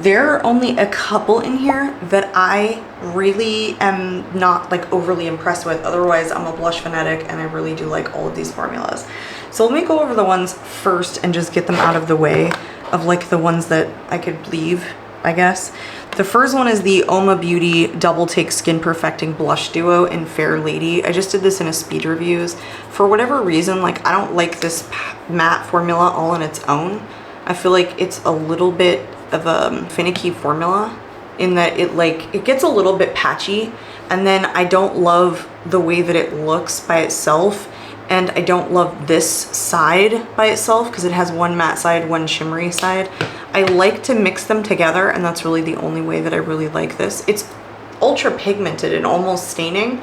There are only a couple in here that I really am not like overly impressed with. Otherwise, I'm a blush fanatic and I really do like all of these formulas. So let me go over the ones first and just get them out of the way of like the ones that I could leave, I guess. The first one is the Oma Beauty Double Take Skin Perfecting Blush Duo in Fair Lady. I just did this in a speed reviews. For whatever reason, like I don't like this matte formula all on its own. I feel like it's a little bit of a finicky formula in that it gets a little bit patchy, and then I don't love the way that it looks by itself, and I don't love this side by itself because it has one matte side, one shimmery side. I like to mix them together, and that's really the only way that I really like this. It's ultra pigmented and almost staining,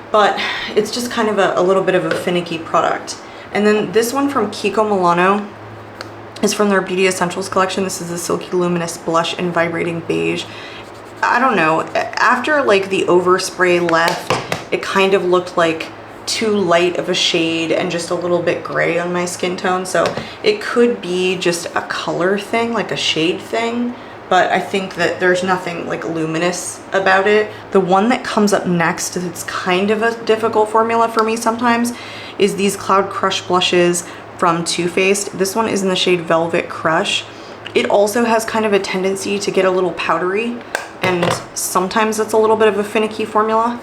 but it's just kind of a little bit of a finicky product. And then this one from Kiko Milano is from their Beauty Essentials collection. This is the Silky Luminous Blush in Vibrating Beige. I don't know, after like the overspray left, it kind of looked like too light of a shade and just a little bit gray on my skin tone. So it could be just a color thing, like a shade thing, but I think that there's nothing like luminous about it. The one that comes up next, it's kind of a difficult formula for me sometimes, is these Cloud Crush blushes from Too Faced. This one is in the shade Velvet Crush. It also has kind of a tendency to get a little powdery, and sometimes it's a little bit of a finicky formula,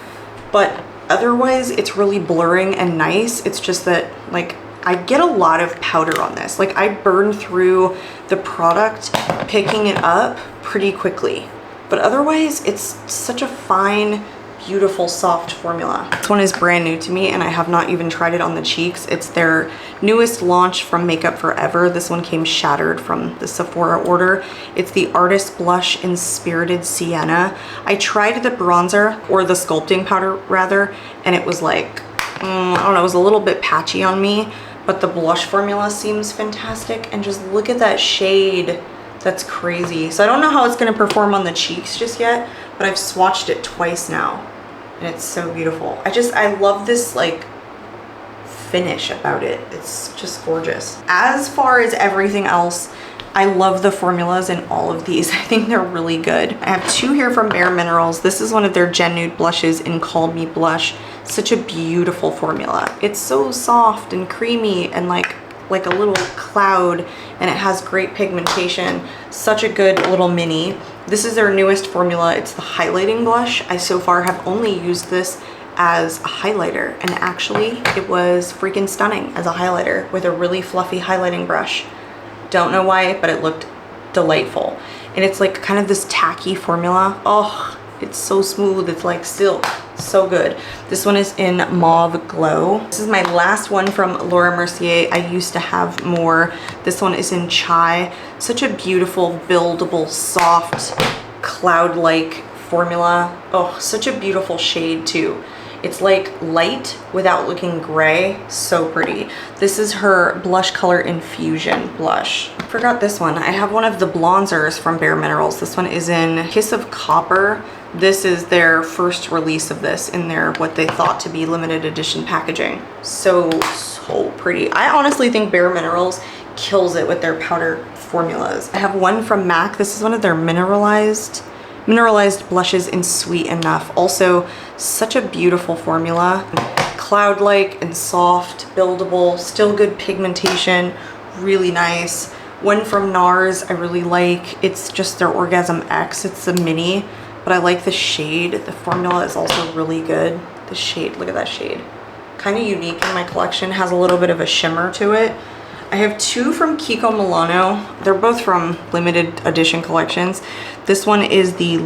but otherwise it's really blurring and nice. It's just that like I get a lot of powder on this. Like I burn through the product picking it up pretty quickly, but otherwise it's such a fine, beautiful, soft formula. This one is brand new to me and I have not even tried it on the cheeks. It's their newest launch from Makeup Forever. This one came shattered from the Sephora order. It's the Artist Blush in Spirited Sienna. I tried the bronzer, or the sculpting powder rather, and it was like, I don't know, it was a little bit patchy on me, but the blush formula seems fantastic. And just look at that shade. That's crazy. So I don't know how it's gonna perform on the cheeks just yet, but I've swatched it twice now and it's so beautiful. I love this like finish about it. It's just gorgeous. As far as everything else, I love the formulas in all of these. I think they're really good. I have two here from Bare Minerals. This is one of their Gen Nude blushes in Call Me Blush. Such a beautiful formula. It's so soft and creamy and like a little cloud, and it has great pigmentation. Such a good little mini. This is their newest formula. It's the highlighting blush. I so far have only used this as a highlighter, and actually it was freaking stunning as a highlighter with a really fluffy highlighting brush. Don't know why, but it looked delightful. And it's like kind of this tacky formula. Oh, it's so smooth. It's like silk. So good. This one is in Mauve Glow. This is my last one from Laura Mercier. I used to have more. This one is in Chai. Such a beautiful, buildable, soft, cloud-like formula. Oh, such a beautiful shade too. It's like light without looking gray. So pretty. This is her Blush Color Infusion blush. Forgot this one. I have one of the bronzers from Bare Minerals. This one is in Kiss of Copper. This is their first release of this in their what they thought to be limited edition packaging. So pretty. I honestly think Bare Minerals kills it with their powder formulas. I have one from MAC. This is one of their mineralized blushes in Sweet Enough. Also such a beautiful formula. Cloud-like and soft, buildable, still good pigmentation, really nice. One from NARS I really like. It's just their Orgasm X. It's the mini, but I like the shade. The formula is also really good. The shade, look at that shade. Kind of unique in my collection, has a little bit of a shimmer to it. I have two from Kiko Milano. They're both from limited edition collections. This one is the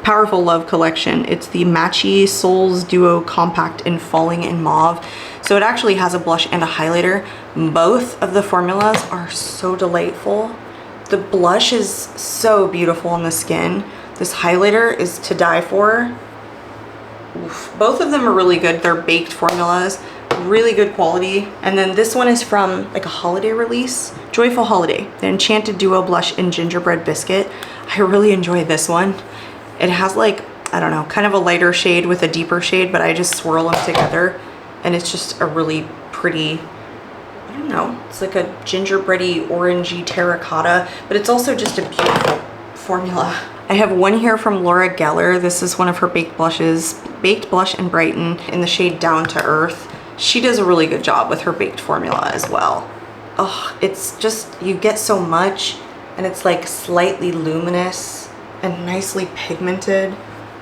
Powerful Love collection. It's the Matchy Souls Duo Compact in Falling in Mauve. So it actually has a blush and a highlighter. Both of the formulas are so delightful. The blush is so beautiful on the skin. This highlighter is to die for. Oof. Both of them are really good. They're baked formulas, really good quality. And then this one is from like a holiday release, Joyful Holiday, the Enchanted Duo Blush in Gingerbread Biscuit. I really enjoy this one. It has like, I don't know, kind of a lighter shade with a deeper shade, but I just swirl them together and it's just a really pretty, I don't know, it's like a gingerbready orangey terracotta, but it's also just a beautiful formula. I have one here from Laura Geller. This is one of her baked blushes, Baked Blush and Brighten in the shade Down to Earth. She does a really good job with her baked formula as well. Oh, it's just, you get so much, and it's like slightly luminous and nicely pigmented.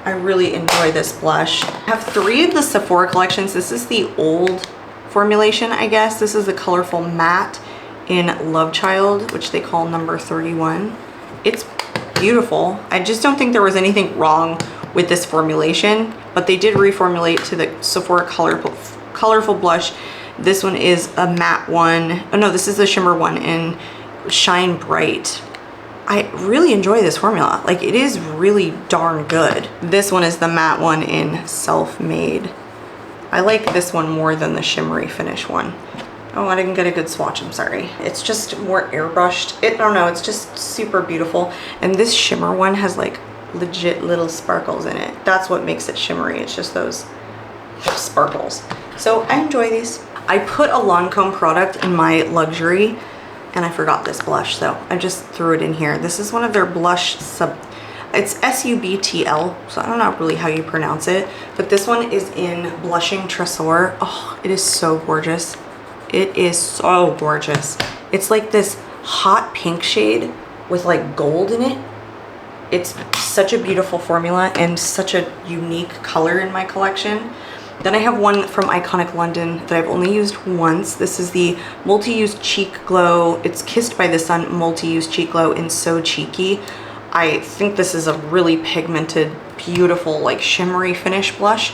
I really enjoy this blush. I have 3 of the Sephora collections. This is the old formulation, I guess. This is the Colorful Matte in Love Child, which they call number 31. It's beautiful. I just don't think there was anything wrong with this formulation, but they did reformulate to the Sephora Colorful Blush. This one is a matte one. Oh no, this is the shimmer one in Shine Bright. I really enjoy this formula. Like, it is really darn good. This one is the matte one in Self Made. I like this one more than the shimmery finish one. Oh, I didn't get a good swatch, I'm sorry. It's just more airbrushed. I don't know, it's just super beautiful. And this shimmer one has like legit little sparkles in it. That's what makes it shimmery. It's just those sparkles. So I enjoy these. I put a Lancome product in my luxury, and I forgot this blush, so I just threw it in here. This is one of their blush it's SUBTL, so I don't know really how you pronounce it, but this one is in Blushing Tresor. Oh, it is so gorgeous. It is so gorgeous. It's like this hot pink shade with like gold in it. It's such a beautiful formula and such a unique color in my collection. Then I have one from Iconic London that I've only used once. This is the Multi-Use Cheek Glow. It's Kissed by the Sun Multi-Use Cheek Glow in So Cheeky. I think this is a really pigmented, beautiful, like shimmery finish blush.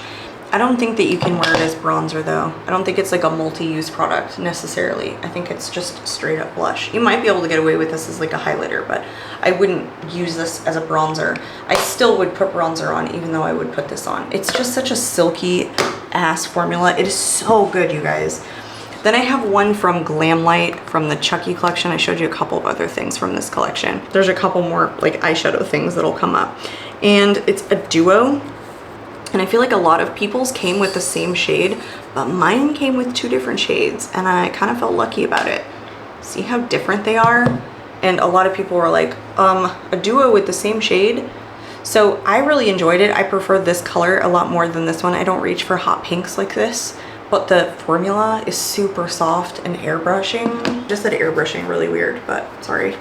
I don't think that you can wear it as bronzer though. I don't think it's like a multi-use product necessarily. I think it's just straight up blush. You might be able to get away with this as like a highlighter, but I wouldn't use this as a bronzer. I still would put bronzer on even though I would put this on. It's just such a silky ass formula. It is so good, you guys. Then I have one from Glamlight from the Chucky collection. I showed you a couple of other things from this collection. There's a couple more like eyeshadow things that'll come up. And it's a duo. And I feel like a lot of people's came with the same shade, but mine came with 2 different shades, and I kind of felt lucky about it. See how different they are? And a lot of people were like, a duo with the same shade? So I really enjoyed it. I prefer this color a lot more than this one. I don't reach for hot pinks like this, but the formula is super soft and airbrushing. Just said airbrushing, really weird, but sorry.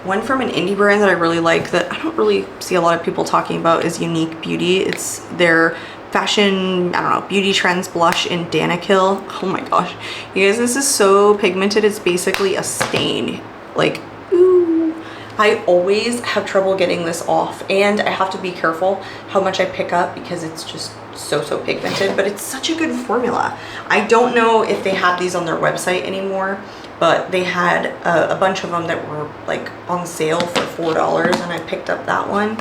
One from an indie brand that I really like that I don't really see a lot of people talking about is Unique Beauty. It's their fashion, I don't know, beauty trends blush in Danikil. Oh my gosh. You guys, this is so pigmented. It's basically a stain. Like, ooh. I always have trouble getting this off, and I have to be careful how much I pick up because it's just so pigmented, but it's such a good formula. I don't know if they have these on their website anymore, but they had a bunch of them that were like on sale for $4, and I picked up that one.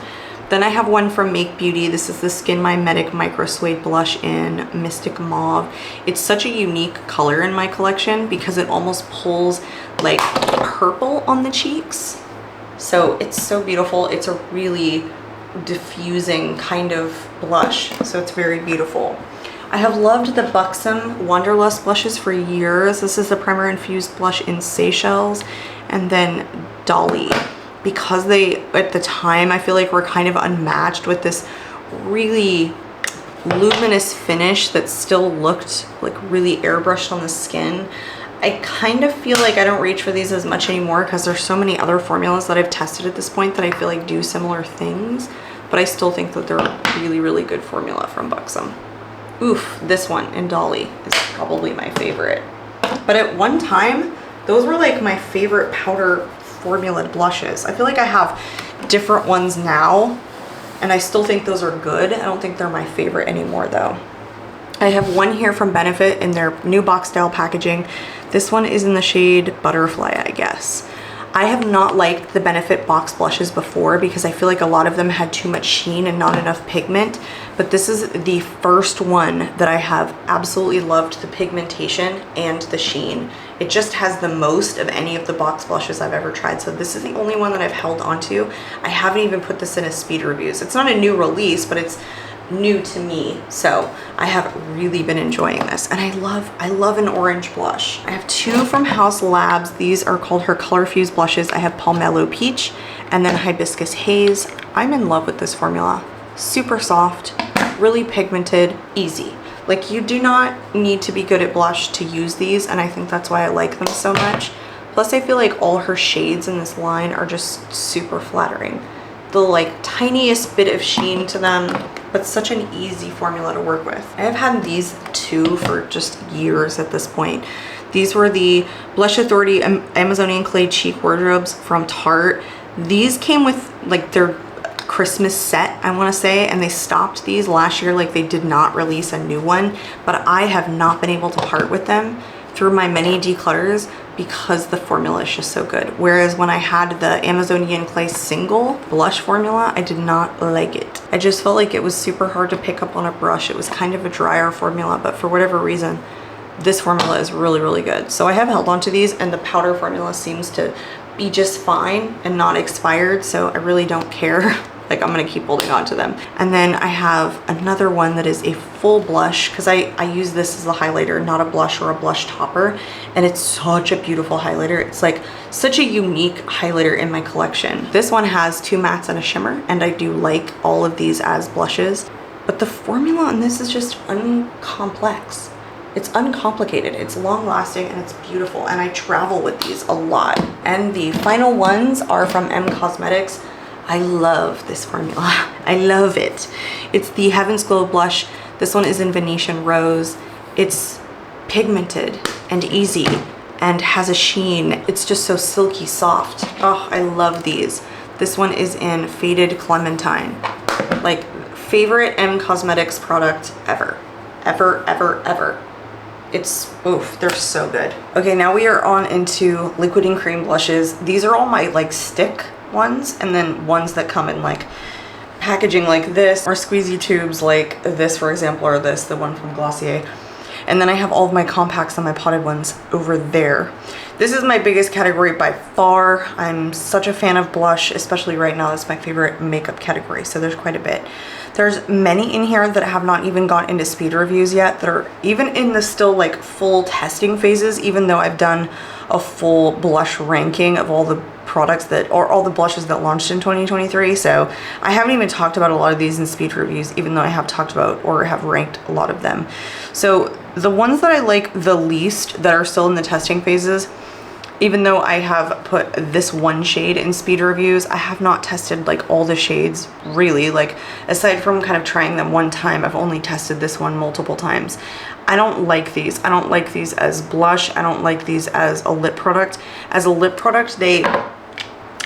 Then I have one from Make Beauty. This is the Skin Mimetic Micro Suede Blush in Mystic Mauve. It's such a unique color in my collection because it almost pulls like purple on the cheeks. So it's so beautiful. It's a really diffusing kind of blush, so it's very beautiful. I have loved the Buxom Wanderlust blushes for years. This is the Primer Infused Blush in Seychelles, and then Dolly. Because they, at the time, I feel like were kind of unmatched with this really luminous finish that still looked like really airbrushed on the skin. I kind of feel like I don't reach for these as much anymore because there's so many other formulas that I've tested at this point that I feel like do similar things, but I still think that they're a really good formula from Buxom. Oof, this one in Dolly is probably my favorite. But at one time, those were like my favorite powder formula blushes. I feel like I have different ones now, and I still think those are good. I don't think they're my favorite anymore though. I have one here from Benefit in their new box style packaging. This one is in the shade Butterfly, I guess. I have not liked the Benefit box blushes before because I feel like a lot of them had too much sheen and not enough pigment, but this is the first one that I have absolutely loved the pigmentation and the sheen. It just has the most of any of the box blushes I've ever tried, so this is the only one that I've held onto. I haven't even put this in a speed reviews. It's not a new release, but it's new to me. So I have really been enjoying this, and I love an orange blush. I have two from House Labs. These are called her Color Fuse blushes. I have Palmetto Peach and then Hibiscus Haze. I'm in love with this formula. Super soft, really pigmented, easy. Like, you do not need to be good at blush to use these, and I think that's why I like them so much. Plus, I feel like all her shades in this line are just super flattering. The like tiniest bit of sheen to them, but such an easy formula to work with. I have had these two for just years at this point. These were the Blush Authority Amazonian Clay Cheek Wardrobes from Tarte. These came with like their Christmas set, I want to say, and they stopped these last year. Like, they did not release a new one, but I have not been able to part with them through my many declutters because the formula is just so good. Whereas when I had the Amazonian Clay single blush formula, I did not like it. I just felt like it was super hard to pick up on a brush. It was kind of a drier formula, but for whatever reason, this formula is really, really good. So I have held on to these, and the powder formula seems to be just fine and not expired, so I really don't care. Like, I'm gonna keep holding on to them. And then I have another one that is a full blush, because I use this as a highlighter, not a blush or a blush topper. And it's such a beautiful highlighter. It's like such a unique highlighter in my collection. This one has two mattes and a shimmer, and I do like all of these as blushes. But the formula on this is just uncomplex. It's uncomplicated, it's long lasting, and it's beautiful. And I travel with these a lot. And the final ones are from M Cosmetics. I love this formula. I love it. It's the Heaven's Glow blush. This one is in Venetian Rose. It's pigmented and easy and has a sheen. It's just so silky soft. Oh, I love these. This one is in Faded Clementine. Like, favorite M Cosmetics product ever. Ever, ever, ever. It's, oof, they're so good. Okay, now we are on into liquid and cream blushes. These are all my like stick ones, and then ones that come in like packaging like this, or squeezy tubes like this, for example, or this, the one from Glossier. And then I have all of my compacts and my potted ones over there. This is my biggest category by far. I'm such a fan of blush, especially right now. That's my favorite makeup category, so there's quite a bit. There's many in here that have not even got into speed reviews yet, that are even in the still like full testing phases, even though I've done a full blush ranking of all the products that, or all the blushes that launched in 2023. So I haven't even talked about a lot of these in speed reviews, even though I have talked about or have ranked a lot of them. So the ones that I like the least that are still in the testing phases, even though I have put this one shade in speed reviews, I have not tested like all the shades really. Like, aside from kind of trying them one time, I've only tested this one multiple times. I don't like these. I don't like these as blush. I don't like these as a lip product. As a lip product, they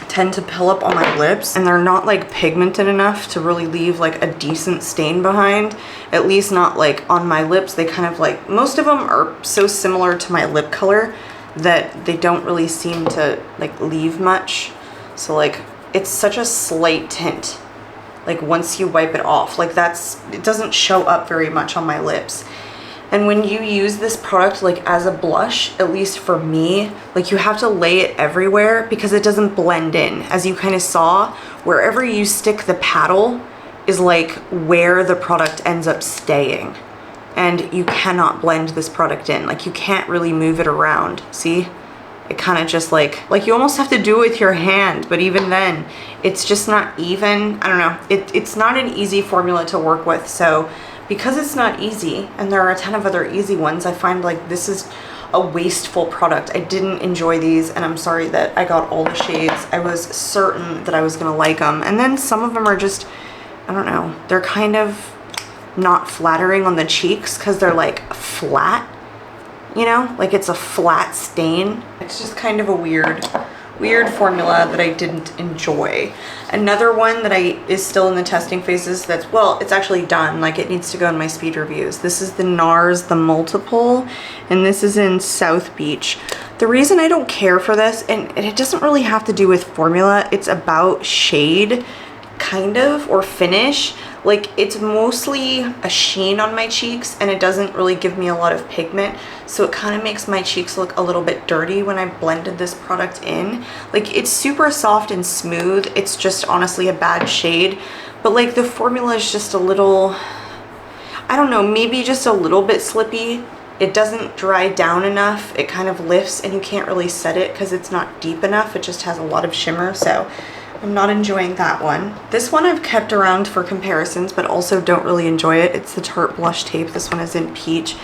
tend to pill up on my lips, and they're not like pigmented enough to really leave like a decent stain behind. At least not like on my lips. They kind of like, most of them are so similar to my lip color that they don't really seem to like leave much. So like, it's such a slight tint. Like, once you wipe it off, like it doesn't show up very much on my lips. And when you use this product like as a blush, at least for me, like, you have to lay it everywhere because it doesn't blend in. As you kind of saw, wherever you stick the paddle is like where the product ends up staying. And you cannot blend this product in. Like, you can't really move it around. See? It kind of just like you almost have to do it with your hand, but even then, it's just not even. I don't know. It's not an easy formula to work with. So because it's not easy, and there are a ton of other easy ones, I find like this is a wasteful product. I didn't enjoy these, and I'm sorry that I got all the shades. I was certain that I was gonna like them. And then some of them are just, I don't know, they're kind of not flattering on the cheeks because they're like flat, you know, like it's a flat stain. It's just kind of a weird formula that I didn't enjoy. Another one that is still in the testing phases, that's, well, it's actually done, like it needs to go in my speed reviews. This is the NARS The Multiple, and this is in South Beach. The reason I don't care for this, and it doesn't really have to do with formula, it's about shade, kind of, or finish. Like, it's mostly a sheen on my cheeks, and it doesn't really give me a lot of pigment, so it kind of makes my cheeks look a little bit dirty when I blended this product in. Like, it's super soft and smooth. It's just honestly a bad shade, but like the formula is just a little, I don't know, maybe just a little bit slippy. It doesn't dry down enough. It kind of lifts and you can't really set it because it's not deep enough. It just has a lot of shimmer, so I'm not enjoying that one. This one I've kept around for comparisons, but also don't really enjoy it. It's the Tarte Blush Tape. This one is in Peach.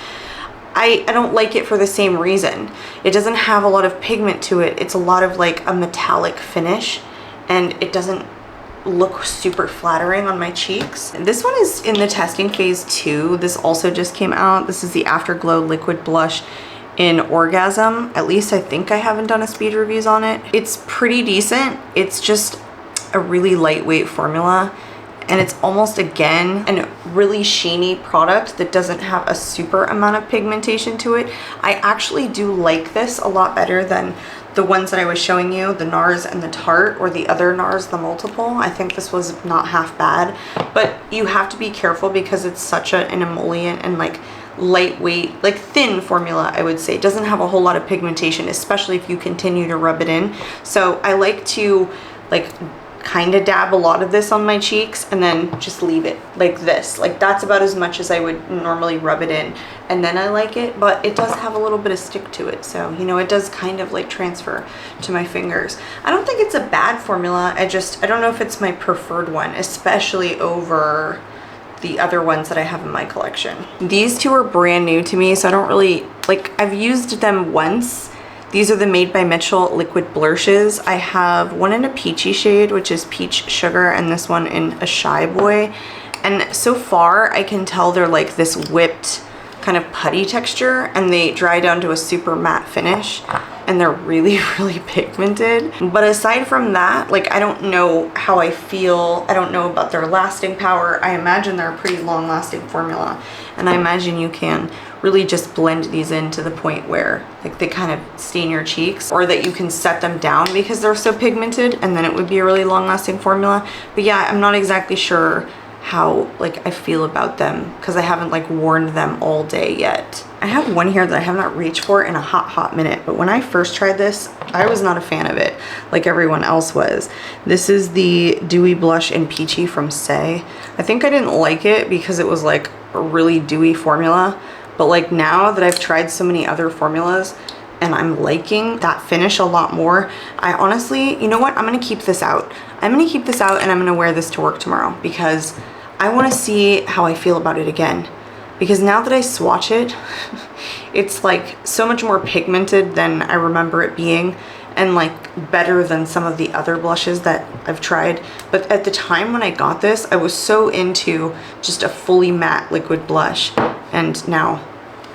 I don't like it for the same reason. It doesn't have a lot of pigment to it. It's a lot of like a metallic finish, and it doesn't look super flattering on my cheeks. This one is in the testing phase too. This also just came out. This is the Afterglow Liquid Blush in Orgasm. At least I think I haven't done a speed reviews on it. It's pretty decent. It's just a really lightweight formula, and it's almost, again, a really sheeny product that doesn't have a super amount of pigmentation to it. I actually do like this a lot better than the ones that I was showing you, the NARS and the Tarte, or the other NARS, the Multiple. I think this was not half bad, but you have to be careful because it's such an emollient and like lightweight, like thin formula, I would say. It doesn't have a whole lot of pigmentation, especially if you continue to rub it in. So I like to like kind of dab a lot of this on my cheeks and then just leave it like this. Like that's about as much as I would normally rub it in, and then I like it, but it does have a little bit of stick to it, so you know, it does kind of like transfer to my fingers. I don't think it's a bad formula. I don't know if it's my preferred one, especially over the other ones that I have in my collection. These two are brand new to me, so I don't really like, I've used them once. These are the Made by Mitchell Liquid Blushes. I have one in a peachy shade, which is Peach Sugar, and this one in a Shy Boy. And so far, I can tell they're like this whipped kind of putty texture, and they dry down to a super matte finish, and they're really, really pigmented. But aside from that, like, I don't know how I feel. I don't know about their lasting power. I imagine they're a pretty long-lasting formula, and I imagine you can really just blend these in to the point where like they kind of stain your cheeks, or that you can set them down because they're so pigmented, and then it would be a really long-lasting formula. But yeah, I'm not exactly sure how like I feel about them because I haven't like worn them all day yet. I have one here that I have not reached for in a hot minute, but when I first tried this, I was not a fan of it like everyone else was. This is the Dewy Blush in Peachy from Say. I think I didn't like it because it was like a really dewy formula, but like now that I've tried so many other formulas and I'm liking that finish a lot more, I honestly, you know what, I'm gonna keep this out. I'm gonna keep this out and I'm gonna wear this to work tomorrow because I wanna see how I feel about it again. Because now that I swatch it, it's like so much more pigmented than I remember it being, and like better than some of the other blushes that I've tried. But at the time when I got this, I was so into just a fully matte liquid blush, and now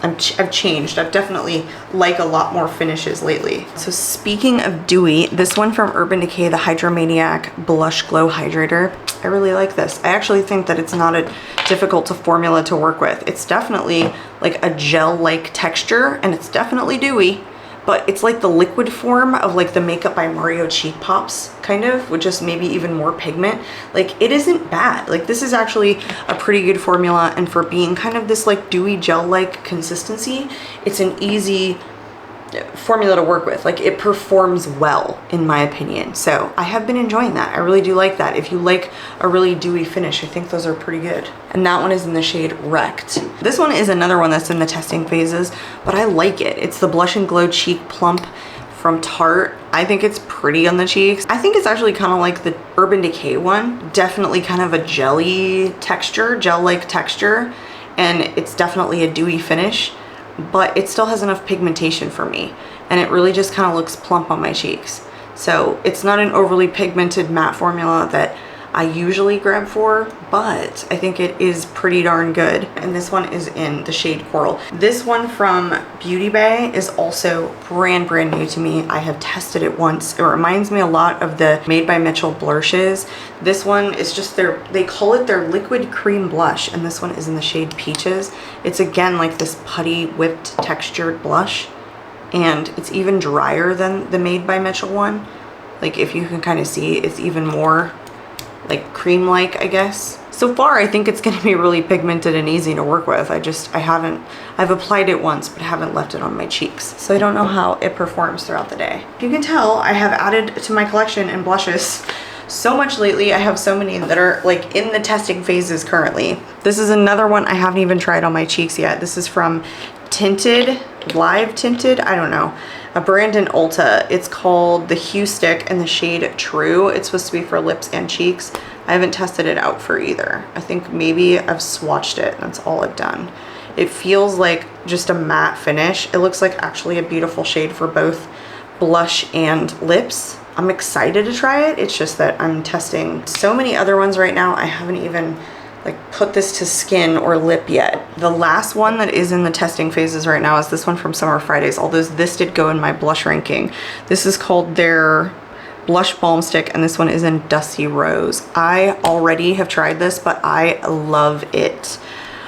I've changed. I've definitely like a lot more finishes lately. So speaking of dewy, this one from Urban Decay, the Hydromaniac Blush Glow Hydrator, I really like this. I actually think that it's not a difficult formula to work with. It's definitely like a gel-like texture, and it's definitely dewy, but it's like the liquid form of like the Makeup by Mario Cheek Pops, kind of, with just maybe even more pigment. Like, it isn't bad. Like, this is actually a pretty good formula, and for being kind of this like dewy gel-like consistency, it's an easy formula to work with. Like, it performs well in my opinion. So I have been enjoying that. I really do like that. If you like a really dewy finish, I think those are pretty good. And that one is in the shade Wrecked. This one is another one that's in the testing phases, but I like it. It's the Blush and Glow Cheek Plump from Tarte. I think it's pretty on the cheeks. I think it's actually kind of like the Urban Decay one. Definitely kind of a jelly texture, gel-like texture, and it's definitely a dewy finish, but it still has enough pigmentation for me, and it really just kind of looks plump on my cheeks. So it's not an overly pigmented matte formula that I usually grab for, but I think it is pretty darn good. And this one is in the shade Coral. This one from Beauty Bay is also brand new to me. I have tested it once. It reminds me a lot of the Made by Mitchell blushes. This one is just they call it their liquid cream blush, and this one is in the shade Peaches. It's again like this putty whipped textured blush, and it's even drier than the Made by Mitchell one. Like, if you can kind of see, it's even more like cream-like, I guess. So far, I think it's gonna be really pigmented and easy to work with. I've applied it once, but haven't left it on my cheeks. So I don't know how it performs throughout the day. You can tell I have added to my collection in blushes so much lately. I have so many that are like in the testing phases currently. This is another one I haven't even tried on my cheeks yet. This is from Live Tinted, I don't know, a brand in Ulta. It's called the Hue Stick in the shade True. It's supposed to be for lips and cheeks. I haven't tested it out for either. I think maybe I've swatched it. That's all I've done. It feels like just a matte finish. It looks like actually a beautiful shade for both blush and lips. I'm excited to try it. It's just that I'm testing so many other ones right now. I haven't even like put this to skin or lip yet. The last one that is in the testing phases right now is this one from Summer Fridays, although this did go in my blush ranking. This is called their Blush Balm Stick, and this one is in Dusty Rose. I already have tried this, but I love it.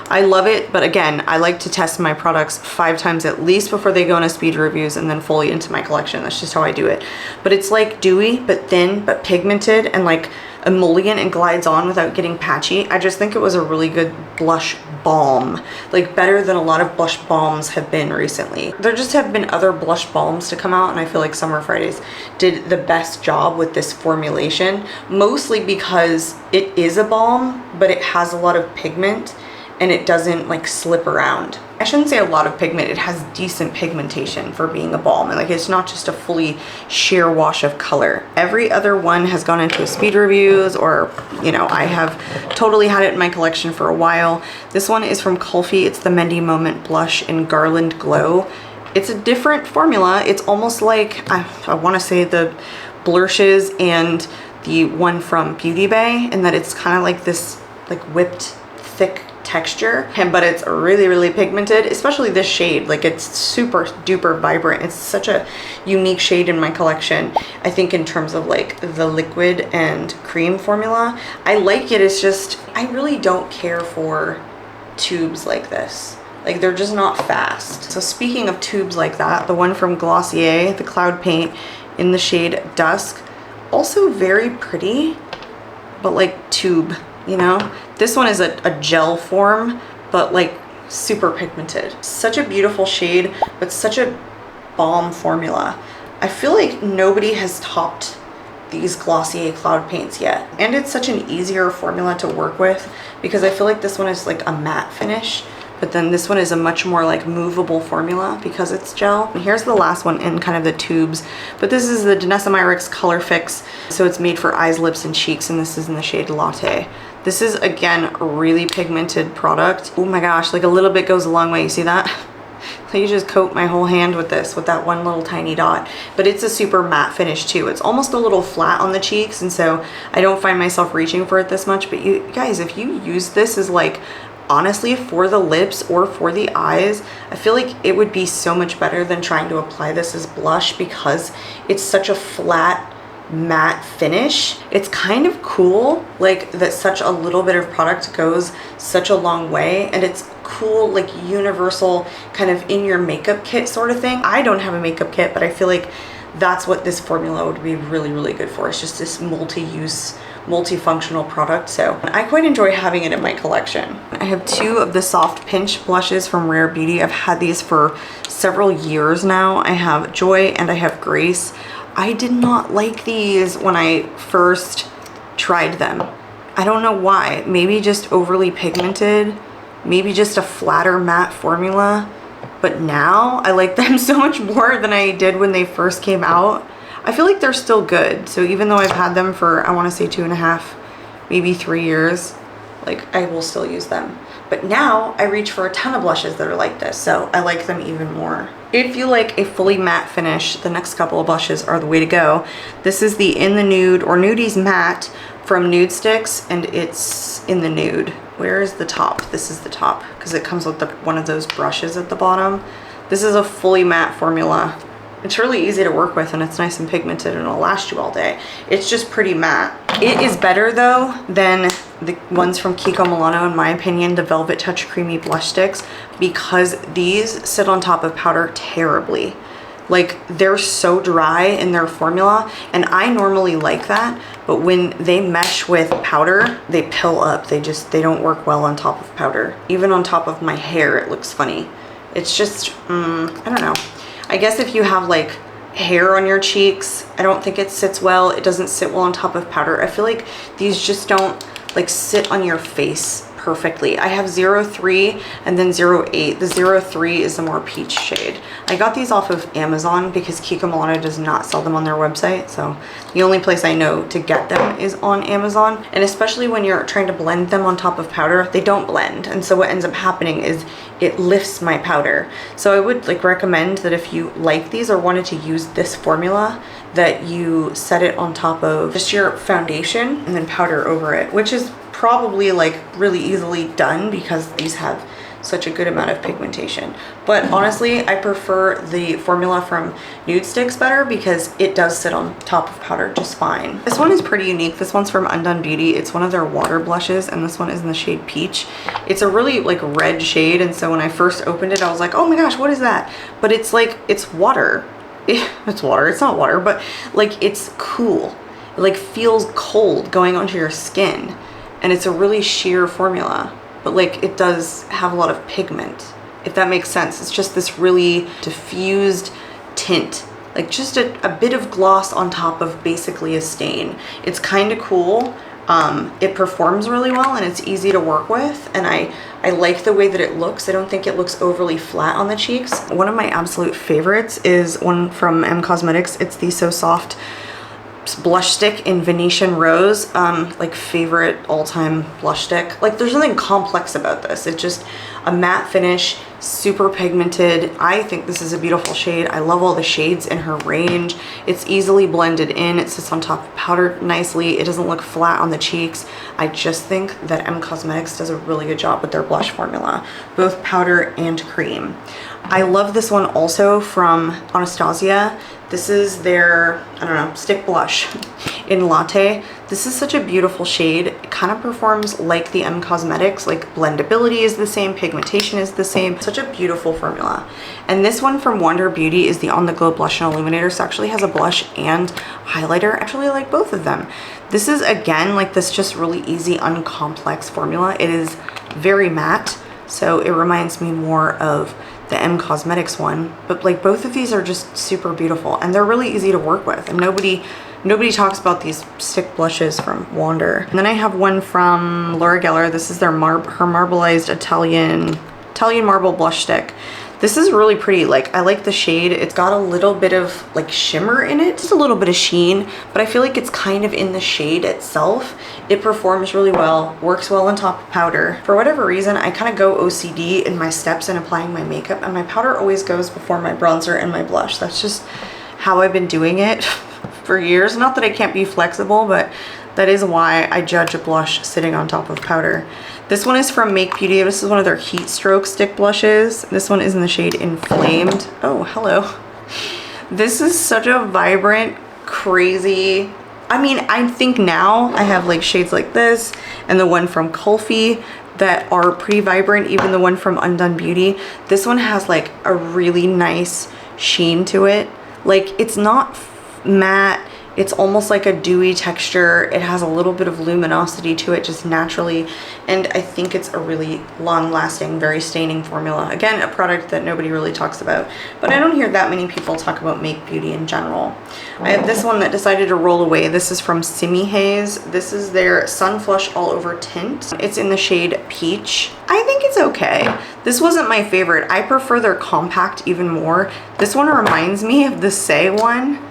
I love it, but again, I like to test my products 5 times at least before they go into speed reviews and then fully into my collection. That's just how I do it. But it's like dewy, but thin, but pigmented, and like emollient and glides on without getting patchy. I just think it was a really good blush balm, like better than a lot of blush balms have been recently. There just have been other blush balms to come out, and I feel like Summer Fridays did the best job with this formulation, mostly because it is a balm, but it has a lot of pigment and it doesn't like slip around. I shouldn't say a lot of pigment, it has decent pigmentation for being a balm, and like it's not just a fully sheer wash of color. Every other one has gone into speed reviews, or you know, I have totally had it in my collection for a while. This one is from Kulfi. It's the Mendy Moment Blush in Garland Glow. It's a different formula. It's almost like, I want to say the Blushes and the one from Beauty Bay, and that it's kind of like this like whipped thick texture, but it's really, really pigmented, especially this shade. Like it's super duper vibrant. It's such a unique shade in my collection. I think in terms of like the liquid and cream formula, I like it. It's just, I really don't care for tubes like this. Like they're just not fast. So speaking of tubes like that, the one from Glossier, the Cloud Paint in the shade Dusk, also very pretty, but like tube, you know? This one is a gel form, but like super pigmented. Such a beautiful shade, but such a balm formula. I feel like nobody has topped these Glossier Cloud Paints yet. And it's such an easier formula to work with, because I feel like this one is like a matte finish, but then this one is a much more like movable formula because it's gel. And here's the last one in kind of the tubes, but this is the Danessa Myricks Color Fix. So it's made for eyes, lips, and cheeks, and this is in the shade Latte. This is, again, a really pigmented product. Oh my gosh, like a little bit goes a long way. You see that? You just coat my whole hand with this, with that one little tiny dot. But it's a super matte finish too. It's almost a little flat on the cheeks, and so I don't find myself reaching for it this much. But you guys, if you use this as like, honestly, for the lips or for the eyes, I feel like it would be so much better than trying to apply this as blush, because it's such a flat, matte finish. It's kind of cool like that such a little bit of product goes such a long way, and it's cool, like universal kind of in your makeup kit sort of thing. I don't have a makeup kit, but I feel like that's what this formula would be really, really good for. It's just this multi-use, multifunctional product. So I quite enjoy having it in my collection. I have 2 of the Soft Pinch blushes from Rare Beauty. I've had these for several years now. I have Joy and I have Grace. I did not like these when I first tried them. I don't know why. Maybe just overly pigmented, maybe just a flatter matte formula. But now I like them so much more than I did when they first came out. I feel like they're still good. So even though I've had them for, I want to say 2.5, maybe 3 years, like I will still use them. But now I reach for a ton of blushes that are like this, so I like them even more. If you like a fully matte finish, the next couple of blushes are the way to go. This is the In the Nude or Nudies Matte from Nude Sticks, and it's in the nude. Where is the top? This is the top, because it comes with one of those brushes at the bottom. This is a fully matte formula. It's really easy to work with, and it's nice and pigmented, and it'll last you all day. It's just pretty matte. It is better though than the ones from Kiko Milano, in my opinion, the Velvet Touch Creamy Blush Sticks, because these sit on top of powder terribly. Like they're so dry in their formula, and I normally like that, but when they mesh with powder, they pill up. They don't work well on top of powder. Even on top of my hair, it looks funny. It's just, I don't know. I guess if you have like hair on your cheeks. I don't think it sits well. It doesn't sit well on top of powder. I feel like these just don't like sit on your face perfectly. I have 03 and then 08. The 03 is the more peach shade. I got these off of Amazon because Kiko Milano does not sell them on their website. So the only place I know to get them is on Amazon. And especially when you're trying to blend them on top of powder, they don't blend. And so what ends up happening is it lifts my powder. So I would like recommend that if you like these or wanted to use this formula, that you set it on top of just your foundation and then powder over it, which is probably like really easily done because these have such a good amount of pigmentation. But honestly, I prefer the formula from Nude Sticks better because it does sit on top of powder just fine. This one is pretty unique. This one's from Undone Beauty. It's one of their water blushes, and this one is in the shade Peach. It's a really like red shade, and so when I first opened it, I was like, oh my gosh, what is that? But it's like, it's water. It's water, it's not water, but like it's cool. It like feels cold going onto your skin, and it's a really sheer formula, but like it does have a lot of pigment, if that makes sense. It's just this really diffused tint, like just a bit of gloss on top of basically a stain. It's kind of cool. It performs really well and it's easy to work with, and I like the way that it looks. I don't think it looks overly flat on the cheeks. One of my absolute favorites is one from M Cosmetics. It's the So Soft blush stick in Venetian Rose. Like favorite all-time blush stick. Like there's nothing complex about this. It's just a matte finish, super pigmented. I think this is a beautiful shade. I love all the shades in her range. It's easily blended in. It sits on top of powder nicely. It doesn't look flat on the cheeks. I just think that M Cosmetics does a really good job with their blush formula, both powder and cream. I love this one also from Anastasia. This is their, I don't know, stick blush in Latte. This is such a beautiful shade. It kind of performs like the M Cosmetics, like blendability is the same, pigmentation is the same. Such a beautiful formula. And this one from Wonder Beauty is the On The Glow Blush and Illuminator. So actually has a blush and highlighter. I actually like both of them. This is again like this just really easy, uncomplex formula. It is very matte, so it reminds me more of the M Cosmetics one, but like both of these are just super beautiful and they're really easy to work with, and nobody talks about these stick blushes from Wander. And then I have one from Laura Geller. This is their her marbleized Italian marble blush stick. This is really pretty. Like I like the shade. It's got a little bit of like shimmer in it, just a little bit of sheen, but I feel like it's kind of in the shade itself. It performs really well, works well on top of powder. For whatever reason, I kind of go OCD in my steps in applying my makeup, and my powder always goes before my bronzer and my blush. That's just how I've been doing it for years. Not that I can't be flexible, but that is why I judge a blush sitting on top of powder. This one is from Make Beauty. This is one of their Heat Stroke stick blushes. This one is in the shade Inflamed. Oh, hello. This is such a vibrant, crazy, I mean, I think now I have like shades like this and the one from Kulfi that are pretty vibrant, even the one from Undone Beauty. This one has like a really nice sheen to it. Like it's not matte. It's almost like a dewy texture. It has a little bit of luminosity to it just naturally. And I think it's a really long-lasting, very staining formula. Again, a product that nobody really talks about. But I don't hear that many people talk about Make Beauty in general. I have this one that decided to roll away. This is from Simi Haze. This is their Sun Flush All Over Tint. It's in the shade Peach. I think it's okay. This wasn't my favorite. I prefer their compact even more. This one reminds me of the Say one,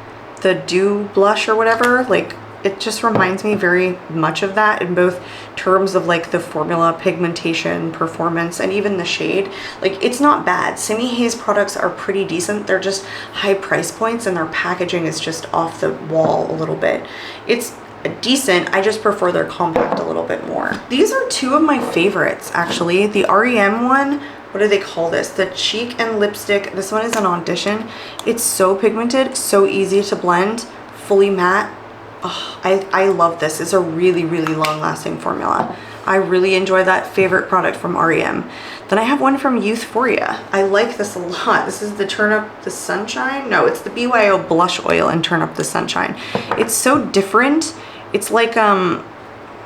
the Dew blush or whatever. Like it just reminds me very much of that in both terms of like the formula, pigmentation, performance, and even the shade. Like it's not bad. Simi Haze products are pretty decent. They're just high price points and their packaging is just off the wall a little bit. It's decent. I just prefer their compact a little bit more. These are two of my favorites actually. The REM one, what do they call this? The Cheek and Lipstick. This one is an Audition. It's so pigmented, so easy to blend, fully matte. Oh, I love this. It's a really, really long-lasting formula. I really enjoy that. Favorite product from REM. Then I have one from Youthforia. I like this a lot. This is the Turn Up the Sunshine. No, it's the BYO Blush Oil and Turn Up the Sunshine. It's so different. It's like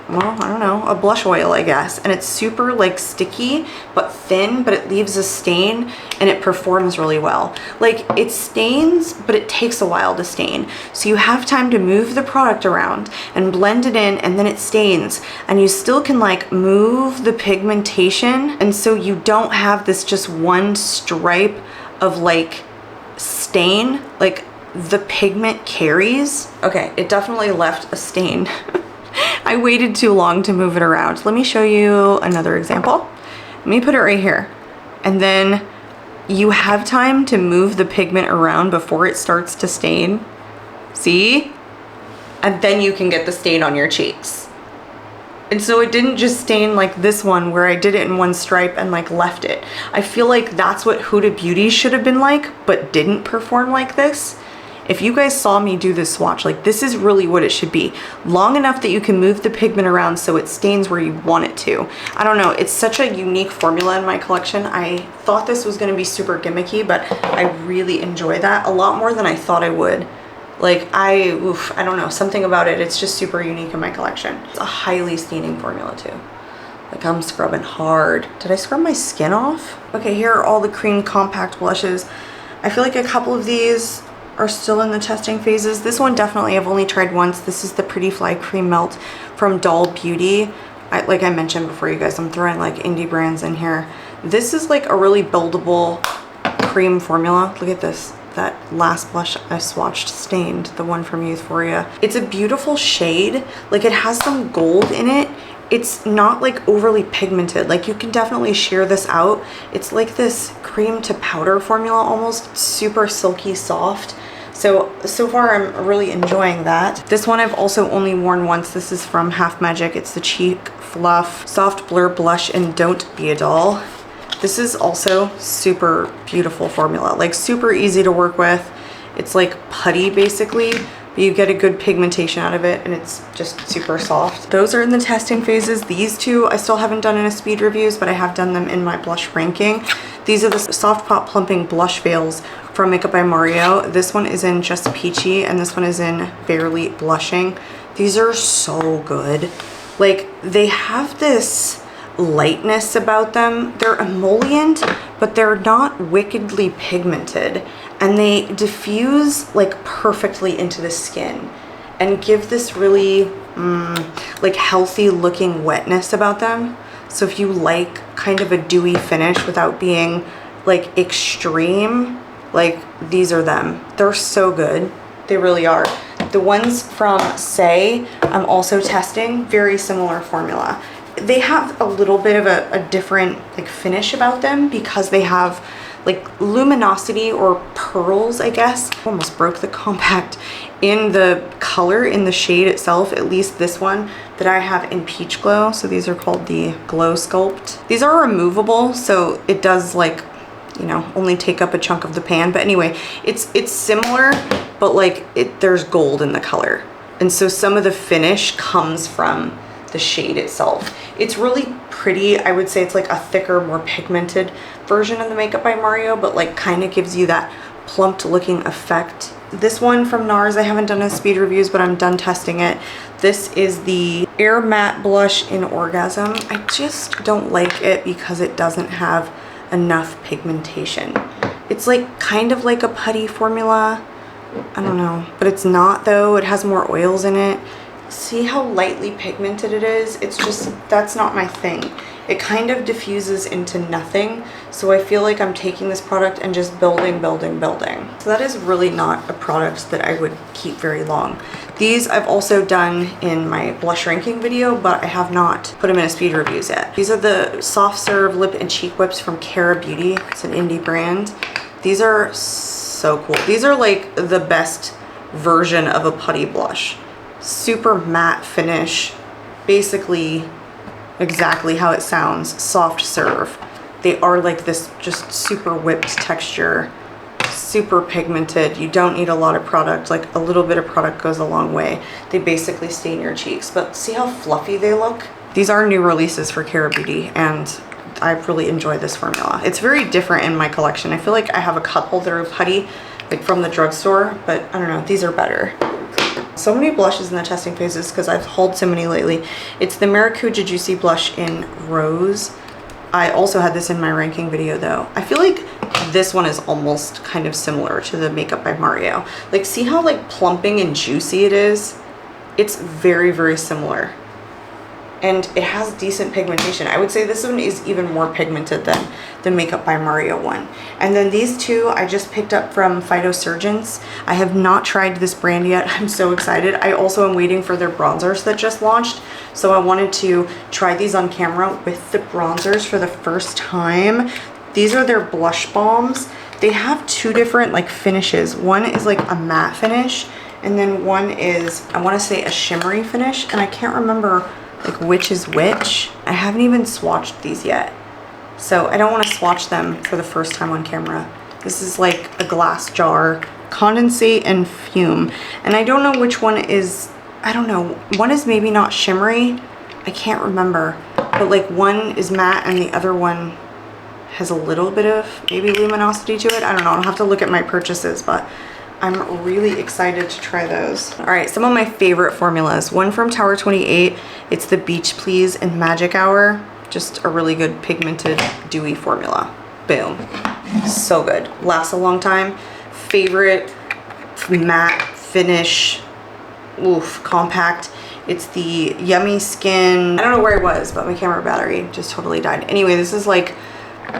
well, I don't know, a blush oil, I guess. And it's super like sticky, but thin, but it leaves a stain and it performs really well. Like it stains, but it takes a while to stain. So you have time to move the product around and blend it in, and then it stains. And you still can like move the pigmentation. And so you don't have this just one stripe of like stain, like the pigment carries. Okay, it definitely left a stain. I waited too long to move it around. Let me show you another example. Let me put it right here. And then you have time to move the pigment around before it starts to stain. See? And then you can get the stain on your cheeks. And so it didn't just stain like this one where I did it in one stripe and like left it. I feel like that's what Huda Beauty should have been like, but didn't perform like this. If you guys saw me do this swatch, like this is really what it should be. Long enough that you can move the pigment around so it stains where you want it to. I don't know, it's such a unique formula in my collection. I thought this was gonna be super gimmicky, but I really enjoy that a lot more than I thought I would. Like I don't know, something about it, it's just super unique in my collection. It's a highly staining formula too. Like I'm scrubbing hard. Did I scrub my skin off? Okay, here are all the cream compact blushes. I feel like a couple of these are still in the testing phases. This one definitely I've only tried once. This is the Pretty Fly Cream Melt from Doll Beauty. Like I mentioned before, you guys, I'm throwing like indie brands in here. This is like a really buildable cream formula. Look at this. That last blush I swatched stained, the one from Euphoria. It's a beautiful shade. Like it has some gold in it. It's not like overly pigmented. Like you can definitely sheer this out. It's like this cream to powder formula almost, super silky soft. So far I'm really enjoying that. This one I've also only worn once. This is from Half Magic. It's the Cheek Fluff Soft Blur Blush in Don't Be a Doll. This is also super beautiful formula, like super easy to work with. It's like putty basically, but you get a good pigmentation out of it and it's just super soft. Those are in the testing phases. These two I still haven't done in a speed reviews, but I have done them in my blush ranking. These are the Soft Pop Plumping Blush Veils from Makeup by Mario. This one is in Just Peachy and this one is in Barely Blushing. These are so good. Like they have this lightness about them. They're emollient, but they're not wickedly pigmented, and they diffuse like perfectly into the skin and give this really like healthy looking wetness about them. So if you like kind of a dewy finish without being like extreme, like these are them. They're so good. They really are. The ones from Say I'm also testing, very similar formula. They have a little bit of a different like finish about them because they have like luminosity or pearls, I guess. Almost broke the compact in the color, in the shade itself, at least this one that I have in Peach Glow. So these are called the Glow Sculpt. These are removable, so it does like, you know, only take up a chunk of the pan. But anyway, it's similar, but like there's gold in the color. And so some of the finish comes from the shade itself. It's really pretty. I would say it's like a thicker, more pigmented version of the Makeup by Mario, but like kind of gives you that plumped looking effect. This one from NARS, I haven't done a speed reviews, but I'm done testing it. This is the Air Matte Blush in Orgasm. I just don't like it because it doesn't have enough pigmentation. It's like kind of like a putty formula. I don't know, but it's not though. It has more oils in it. See how lightly pigmented it is? It's just, that's not my thing. It kind of diffuses into nothing. So I feel like I'm taking this product and just building. So that is really not a product that I would keep very long. These I've also done in my blush ranking video, but I have not put them in a speed reviews yet. These are the Soft Serve Lip and Cheek Whips from Cara Beauty. It's an indie brand. These are so cool. These are like the best version of a putty blush. Super matte finish, basically exactly how it sounds, soft serve. They are like this just super whipped texture, super pigmented. You don't need a lot of product, like a little bit of product goes a long way. They basically stain your cheeks, but see how fluffy they look? These are new releases for Cara Beauty and I really enjoy this formula. It's very different in my collection. I feel like I have a couple that are putty, like from the drugstore, but I don't know, these are better. So many blushes in the testing phases because I've hauled so many lately. It's the Maracuja Juicy Blush in Rose. I also had this in my ranking video though. I feel like this one is almost kind of similar to the Makeup by Mario. Like, see how like plumping and juicy it is? It's very, very similar. And it has decent pigmentation. I would say this one is even more pigmented than the Makeup by Mario one. And then these two I just picked up from Phytosurgence. I have not tried this brand yet. I'm so excited. I also am waiting for their bronzers that just launched. So I wanted to try these on camera with the bronzers for the first time. These are their blush balms. They have two different like finishes. One is like a matte finish, and then one is, I want to say, a shimmery finish, and I can't remember like which is which. I haven't even swatched these yet, so I don't want to swatch them for the first time on camera. This is like a glass jar, condensate and fume, and I don't know which one is, I don't know, one is maybe not shimmery, I can't remember, but like one is matte and the other one has a little bit of maybe luminosity to it. I don't know, I'll have to look at my purchases, but I'm really excited to try those. All right, some of my favorite formulas. One from Tower 28, it's the Beach Please and Magic Hour. Just a really good pigmented, dewy formula. Boom, so good. Lasts a long time. Favorite matte finish, oof, compact. It's the Yummy Skin. I don't know where I was, but my camera battery just totally died. Anyway, this is like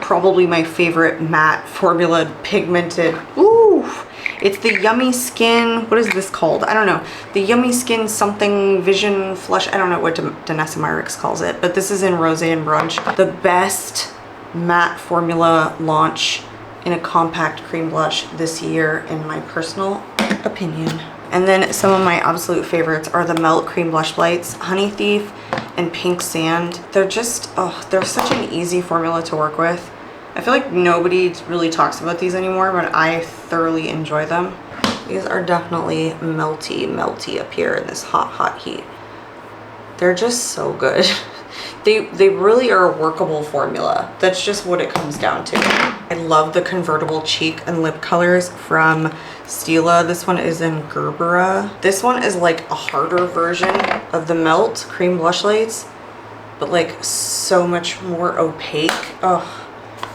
probably my favorite matte formula, pigmented, oof. It's the Yummy Skin, what is this called? I don't know. The Yummy Skin something Vision Flush. I don't know what Danessa Myricks calls it, but this is in Rosé and Brunch. The best matte formula launch in a compact cream blush this year, in my personal opinion. And then some of my absolute favorites are the Melt Cream Blush Lights, Honey Thief and Pink Sand. They're just, oh, they're such an easy formula to work with. I feel like nobody really talks about these anymore, but I thoroughly enjoy them. These are definitely melty up here in this hot heat. They're just so good. They really are a workable formula. That's just what it comes down to. I love the convertible cheek and lip colors from Stila. This one is in Gerbera. This one is like a harder version of the Melt Cream Blush Lights, but like so much more opaque. Oh,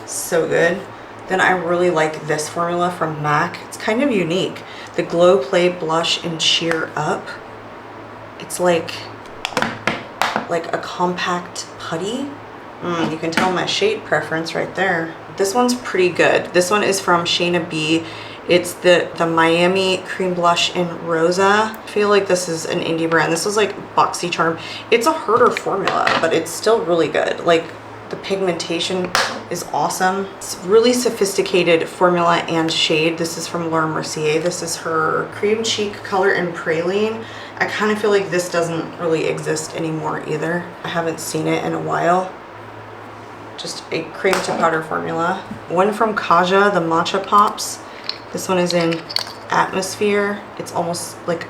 so good. Then I really like this formula from MAC. It's kind of unique. The Glow Play Blush in Sheer Up. It's like a compact putty. You can tell my shade preference right there. This one's pretty good. This one is from Shayna B. It's the Miami Cream Blush in Rosa. I feel like this is an indie brand. This is like BoxyCharm. It's a harder formula, but it's still really good. Like, the pigmentation is awesome. It's really sophisticated formula and shade. This is from Laura Mercier. This is her Cream Cheek color in Praline. I kind of feel like this doesn't really exist anymore either. I haven't seen it in a while. Just a cream to powder formula. One from Kaja, the Matcha Pops. This one is in Atmosphere. It's almost like,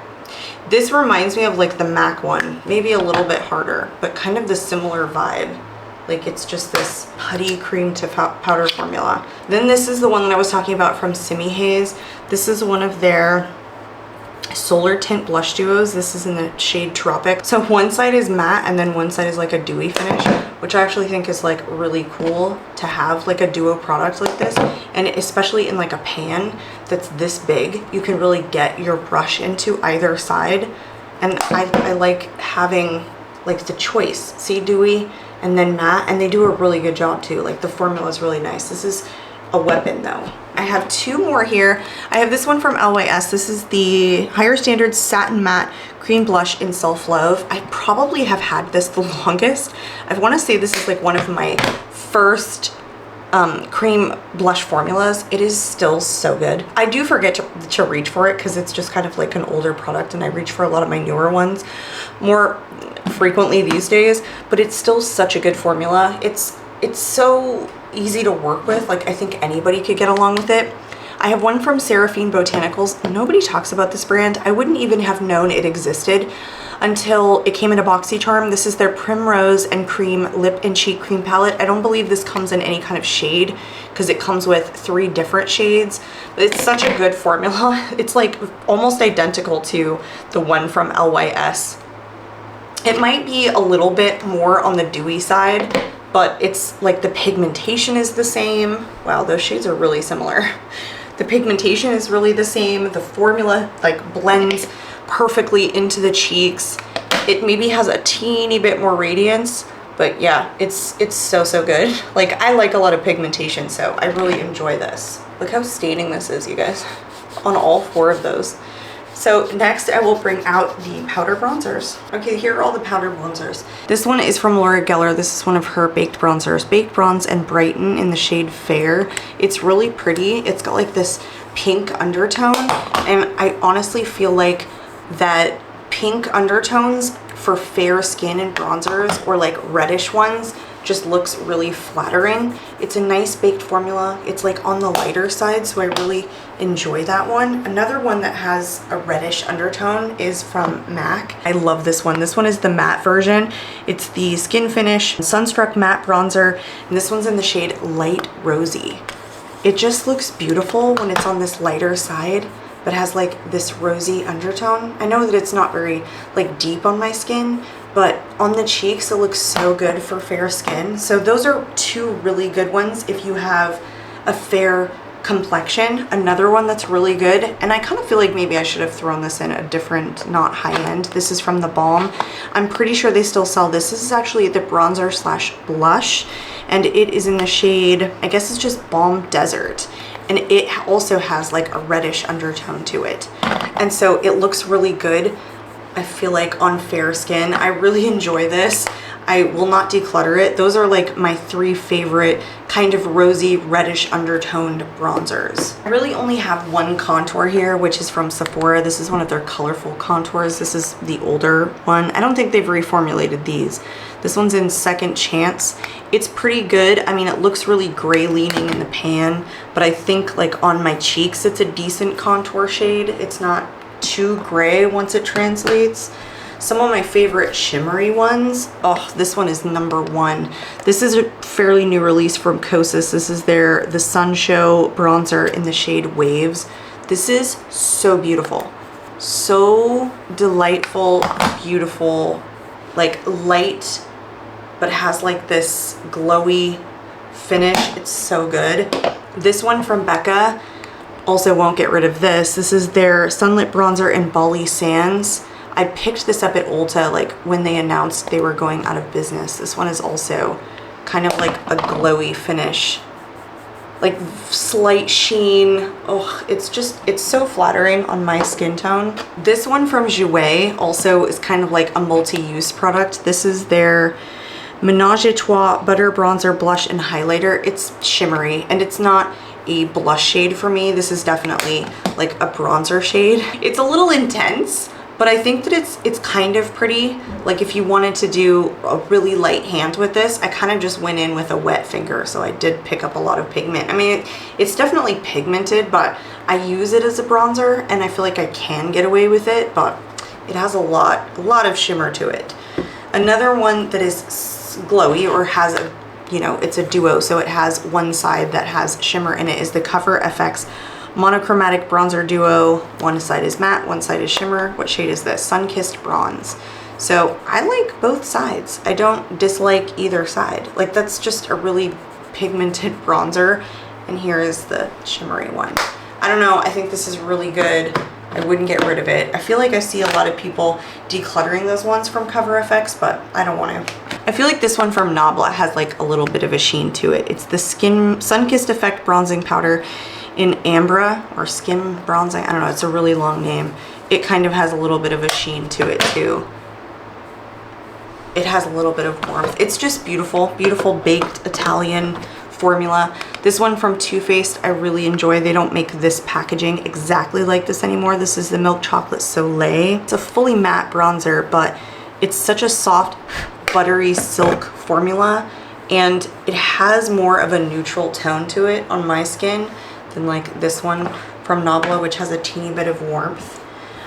this reminds me of like the MAC one. Maybe a little bit harder, but kind of the similar vibe. Like, it's just this putty cream to powder formula. Then this is the one that I was talking about from Simi Haze. This is one of their Solar Tint Blush Duos. This is in the shade Tropic. So one side is matte and then one side is like a dewy finish, which I actually think is like really cool to have like a duo product like this. And especially in like a pan that's this big, you can really get your brush into either side. And I like having like the choice. See, dewy and then matte, and they do a really good job too. Like, the formula is really nice. This is a weapon though. I have two more here. I have this one from LYS. This is the Higher Standards Satin Matte Cream Blush in Self Love. I probably have had this the longest. I want to say this is like one of my first cream blush formulas. It is still so good. I do forget to reach for it because it's just kind of like an older product, and I reach for a lot of my newer ones more frequently these days, but it's still such a good formula. It's so easy to work with. Like, I think anybody could get along with it. I have one from Seraphine Botanicals. Nobody talks about this brand. I wouldn't even have known it existed until it came in a BoxyCharm. This is their Primrose and Cream Lip and Cheek Cream Palette. I don't believe this comes in any kind of shade because it comes with 3 different shades. But it's such a good formula. It's like almost identical to the one from LYS. It might be a little bit more on the dewy side, but it's like the pigmentation is the same. Wow, those shades are really similar. The pigmentation is really the same. The formula like blends perfectly into the cheeks. It maybe has a teeny bit more radiance, but yeah, it's so good. Like, I like a lot of pigmentation, so I really enjoy this. Look how staining this is, you guys, on all 4 of those. So next I will bring out the powder bronzers. Okay, here are all the powder bronzers. This one is from Laura Geller. This is one of her baked bronzers. Baked Bronze and Brighten in the shade Fair. It's really pretty. It's got like this pink undertone, and I honestly feel like that pink undertones for fair skin and bronzers, or like reddish ones, just looks really flattering. It's a nice baked formula. It's like on the lighter side, so I really enjoy that one. Another one that has a reddish undertone is from MAC. I love this one. This one is the matte version. It's the Skin Finish Sunstruck Matte Bronzer, and this one's in the shade Light Rosy. It just looks beautiful when it's on this lighter side, but has like this rosy undertone. I know that it's not very like deep on my skin, but on the cheeks it looks so good for fair skin. So those are 2 really good ones if you have a fair complexion. Another one that's really good, and I kind of feel like maybe I should have thrown this in a different, not high-end. This is from The Balm. I'm pretty sure they still sell this. This is actually the bronzer slash blush, and it is in the shade, I guess it's just Balm Desert. And it also has like a reddish undertone to it. And so it looks really good, I feel like, on fair skin. I really enjoy this. I will not declutter it. Those are like my 3 favorite kind of rosy, reddish undertoned bronzers. I really only have one contour here, which is from Sephora. This is one of their colorful contours. This is the older one. I don't think they've reformulated these. This one's in Second Chance. It's pretty good. I mean, it looks really gray leaning in the pan, but I think like on my cheeks, it's a decent contour shade. It's not too gray once it translates. Some of my favorite shimmery ones, oh, this one is #1. This is a fairly new release from Kosas. This is their The Sun Show bronzer in the shade Waves. This is so beautiful, so delightful, beautiful, like light, but has like this glowy finish. It's so good. This one from Becca, also won't get rid of this. This is their Sunlit Bronzer in Bali Sands. I picked this up at Ulta like when they announced they were going out of business. This one is also kind of like a glowy finish, like slight sheen. Oh, it's so flattering on my skin tone. This one from Jouer also is kind of like a multi-use product. This is their Ménage à Trois Butter Bronzer Blush and Highlighter. It's shimmery, and it's not a blush shade for me. This is definitely like a bronzer shade. It's a little intense, but I think that it's kind of pretty. Like if you wanted to do a really light hand with this, I kind of just went in with a wet finger, so I did pick up a lot of pigment. I mean, it's definitely pigmented, but I use it as a bronzer, and I feel like I can get away with it, but it has a lot of shimmer to it. Another one that is glowy, or has a, you know, it's a duo, so it has one side that has shimmer in it, is the Cover FX Monochromatic Bronzer Duo. One side is matte, one side is shimmer. What shade is this? Sun-Kissed Bronze. So I like both sides. I don't dislike either side. Like, that's just a really pigmented bronzer. And here is the shimmery one. I don't know, I think this is really good. I wouldn't get rid of it. I feel like I see a lot of people decluttering those ones from Cover FX, but I don't want to. I feel like this one from Nabla has like a little bit of a sheen to it. It's the Sun-Kissed Effect Bronzing Powder in Ambra, or Skim Bronzing. I don't know, it's a really long name. It kind of has a little bit of a sheen to it too. It has a little bit of warmth. It's just beautiful, beautiful baked Italian formula. This one from Too Faced I really enjoy. They don't make this packaging exactly like this anymore. This is the Milk Chocolate Soleil. It's a fully matte bronzer, but it's such a soft, buttery silk formula, and it has more of a neutral tone to it on my skin than like this one from Nabla, which has a teeny bit of warmth.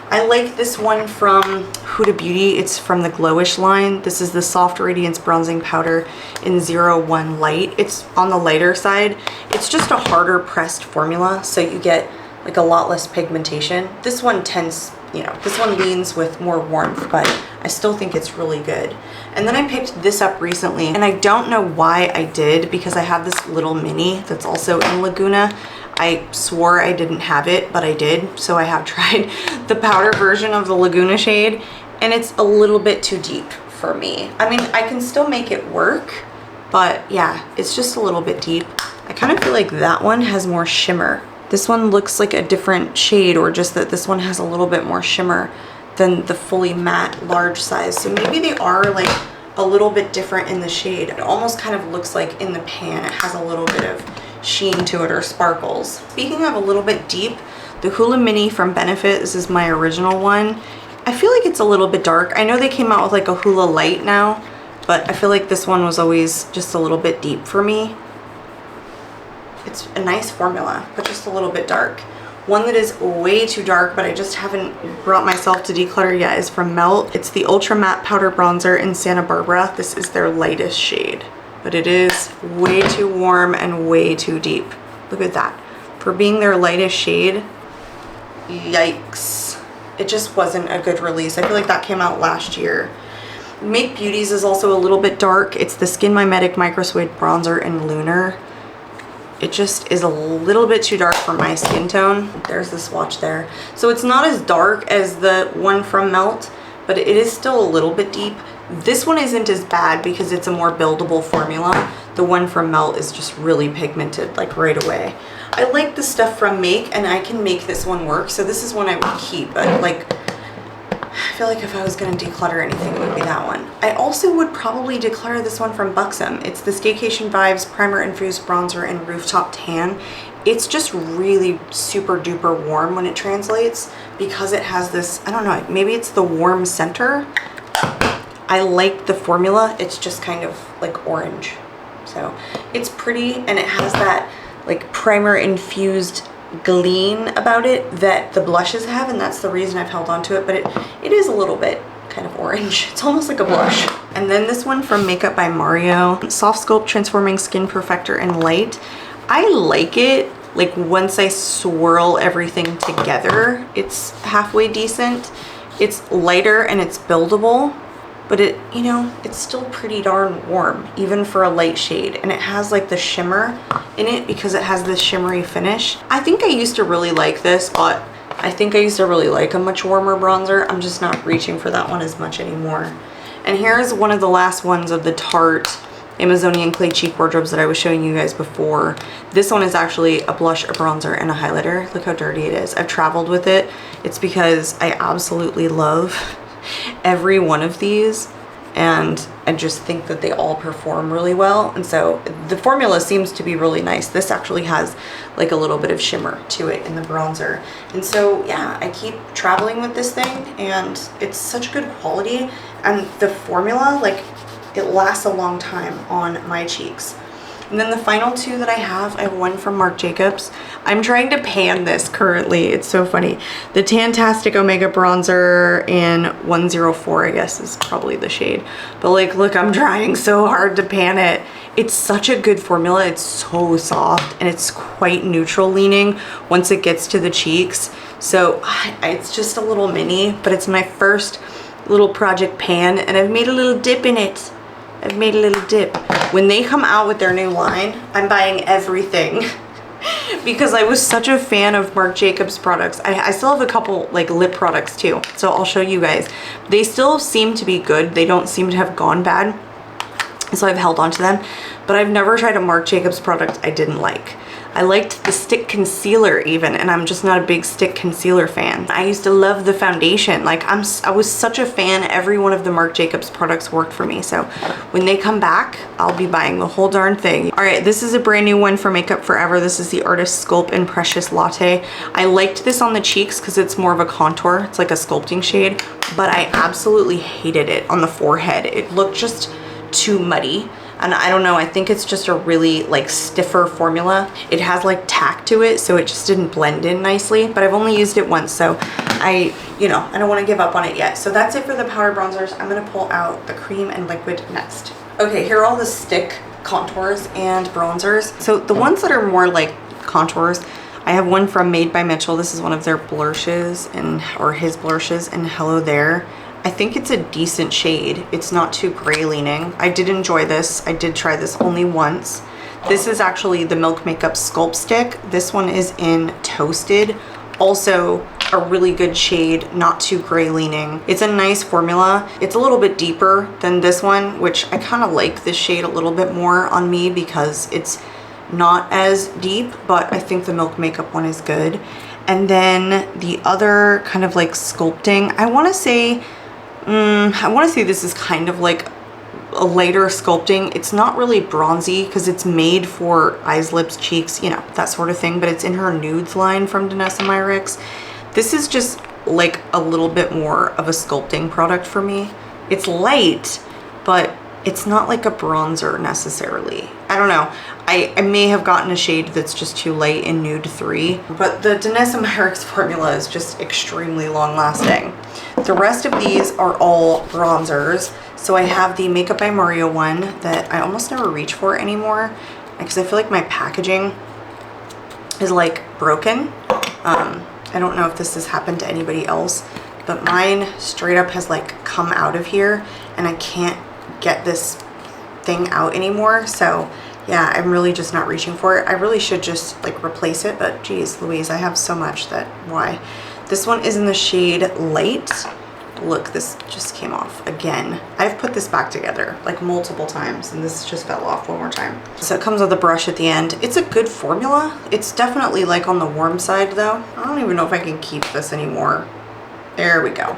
I like this one from Huda Beauty. It's from the Glowish line. This is the Soft Radiance Bronzing Powder in 01 Light. It's on the lighter side. It's just a harder pressed formula, so you get like a lot less pigmentation. This one tends, you know, this one leans with more warmth, but I still think it's really good. And then I picked this up recently, and I don't know why I did, because I have this little mini that's also in Laguna. I swore I didn't have it, but I did. So I have tried the powder version of the Laguna shade, and it's a little bit too deep for me. I mean, I can still make it work, but yeah, it's just a little bit deep. I kind of feel like that one has more shimmer. This one looks like a different shade, or just that this one has a little bit more shimmer than the fully matte large size. So maybe they are like a little bit different in the shade. It almost kind of looks like in the pan it has a little bit of sheen to it, or sparkles. Speaking of a little bit deep, the Hoola Mini from Benefit, this is my original one. I feel like it's a little bit dark. I know they came out with like a Hoola Light now, but I feel like this one was always just a little bit deep for me. It's a nice formula, but just a little bit dark. One that is way too dark, but I just haven't brought myself to declutter yet, is from Melt. It's the Ultra Matte Powder Bronzer in Santa Barbara. This is their lightest shade, but it is way too warm and way too deep. Look at that. For being their lightest shade, yikes. It just wasn't a good release. I feel like that came out last year. Make Beauties is also a little bit dark. It's the Skin Mimetic Micro Suede Bronzer in Lunar. It just is a little bit too dark for my skin tone. There's the swatch there. So it's not as dark as the one from Melt, but it is still a little bit deep. This one isn't as bad because it's a more buildable formula. The one from Melt is just really pigmented, like right away. I like the stuff from Make, and I can make this one work. So this is one I would keep, but like, I feel like if I was gonna declutter anything, it would be that one. I also would probably declutter this one from Buxom. It's the Staycation Vibes Primer Infused Bronzer in Rooftop Tan. It's just really super duper warm when it translates, because it has this, I don't know, maybe it's the warm center. I like the formula. It's just kind of like orange. So it's pretty, and it has that like primer infused gleam about it that the blushes have, and that's the reason I've held on to it, but it is a little bit kind of orange. It's almost like a blush. And then this one from Makeup by Mario, Soft Sculpt Transforming Skin Perfector in Light. I like it. Like once I swirl everything together, it's halfway decent. It's lighter and it's buildable, but it, you know, it's still pretty darn warm, even for a light shade. And it has like the shimmer in it because it has this shimmery finish. I think I used to really like this, but I think I used to really like a much warmer bronzer. I'm just not reaching for that one as much anymore. And here's one of the last ones of the Tarte Amazonian Clay Cheek Wardrobes that I was showing you guys before. This one is actually a blush, a bronzer, and a highlighter. Look how dirty it is. I've traveled with it. It's because I absolutely love every one of these, and I just think that they all perform really well. And so the formula seems to be really nice. This actually has like a little bit of shimmer to it in the bronzer. And so yeah, I keep traveling with this thing, and it's such good quality, and the formula, like, it lasts a long time on my cheeks. And then the final two that I have one from Marc Jacobs. I'm trying to pan this currently. It's so funny. The Tantastic Omega Bronzer in 104, I guess is probably the shade. But like, look, I'm trying so hard to pan it. It's such a good formula. It's so soft, and it's quite neutral leaning once it gets to the cheeks. So it's just a little mini, but it's my first little project pan, and I've made a little dip in it. I've made a little dip. When they come out with their new line, I'm buying everything because I was such a fan of Marc Jacobs products. I still have a couple like lip products too, so I'll show you guys. They still seem to be good. They don't seem to have gone bad, so I've held on to them, but I've never tried a Marc Jacobs product I didn't like. I liked the stick concealer even, and I'm just not a big stick concealer fan. I used to love the foundation. Like I was such a fan. Every one of the Marc Jacobs products worked for me. So when they come back, I'll be buying the whole darn thing. All right, this is a brand new one for Makeup Forever. This is the Artist Sculpt in Precious Latte. I liked this on the cheeks because it's more of a contour. It's like a sculpting shade, but I absolutely hated it on the forehead. It looked just too muddy. And I don't know, I think it's just a really like stiffer formula. It has like tack to it, so it just didn't blend in nicely, but I've only used it once, so I don't want to give up on it yet. So that's it for the powder bronzers. I'm going to pull out the cream and liquid next. Okay, here are all the stick contours and bronzers. So the ones that are more like contours, I have one from Made by Mitchell. This is one of their blushes or his blushes, and Hello There. I think it's a decent shade. It's not too gray leaning. I did enjoy this. I did try this only once. This is actually the Milk Makeup Sculpt Stick. This one is in Toasted. Also a really good shade, not too gray leaning. It's a nice formula. It's a little bit deeper than this one, which I kind of like this shade a little bit more on me because it's not as deep, but I think the Milk Makeup one is good. And then the other kind of like sculpting, I want to say this is kind of like a lighter sculpting. It's not really bronzy because it's made for eyes, lips, cheeks, you know, that sort of thing, but it's in her nudes line from Danessa Myricks. This is just like a little bit more of a sculpting product for me. It's light, but it's not like a bronzer necessarily. I don't know. I may have gotten a shade that's just too light in Nude 3, but the Danessa Myricks formula is just extremely long lasting. The rest of these are all bronzers. So I have the Makeup by Mario one that I almost never reach for anymore because I feel like my packaging is like broken. I don't know if this has happened to anybody else, but mine straight up has like come out of here and I can't get this thing out anymore. So yeah, I'm really just not reaching for it. I really should just like replace it, but geez Louise, I have so much that why. This one is in the shade Light. Look, this just came off again. I've put this back together like multiple times and this just fell off one more time. So it comes with a brush at the end. It's a good formula. It's definitely like on the warm side though. I don't even know if I can keep this anymore. There we go.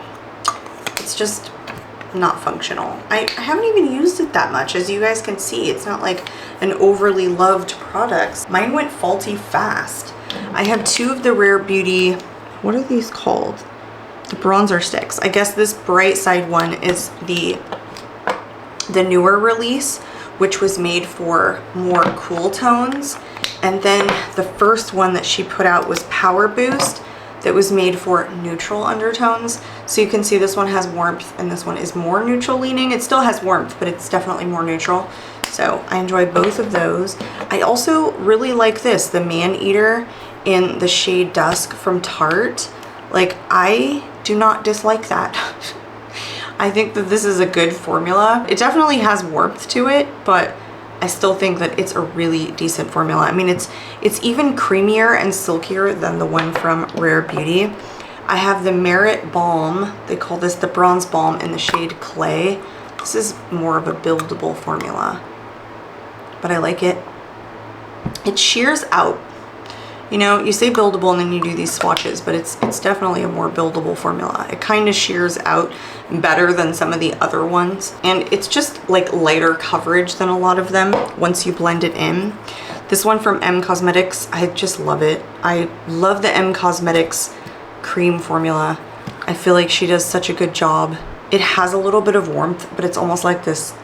It's just not functional. I haven't even used it that much. As you guys can see, it's not like an overly loved product. Mine went faulty fast. I have two of the Rare Beauty, what are these called? The bronzer sticks. I guess this bright side one is the newer release, which was made for more cool tones. And then the first one that she put out was Power Boost, that was made for neutral undertones. So you can see this one has warmth and this one is more neutral leaning. It still has warmth, but it's definitely more neutral. So I enjoy both of those. I also really like this, the Man Eater in the shade Dusk from Tarte. Like, I do not dislike that. I think that this is a good formula. It definitely has warmth to it, but I still think that it's a really decent formula. I mean, it's even creamier and silkier than the one from Rare Beauty. I have the Merit Balm. They call this the Bronze Balm in the shade Clay. This is more of a buildable formula, but I like it. It shears out. You know, you say buildable and then you do these swatches, but it's definitely a more buildable formula. It kind of shears out better than some of the other ones. And it's just like lighter coverage than a lot of them once you blend it in. This one from M Cosmetics, I just love it. I love the M Cosmetics cream formula. I feel like she does such a good job. It has a little bit of warmth, but it's almost like this,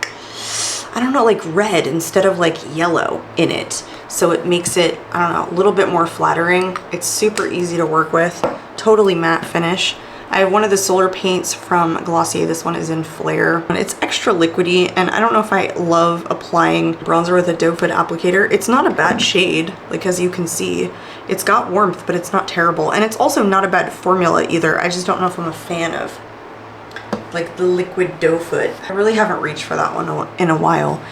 I don't know, like red instead of like yellow in it. So it makes it, I don't know, a little bit more flattering. It's super easy to work with, totally matte finish. I have one of the Solar Paints from Glossier. This one is in Flare. And it's extra liquidy, and I don't know if I love applying bronzer with a doe foot applicator. It's not a bad shade, like as you can see. It's got warmth, but it's not terrible. And it's also not a bad formula either. I just don't know if I'm a fan of like the liquid doe foot. I really haven't reached for that one in a while.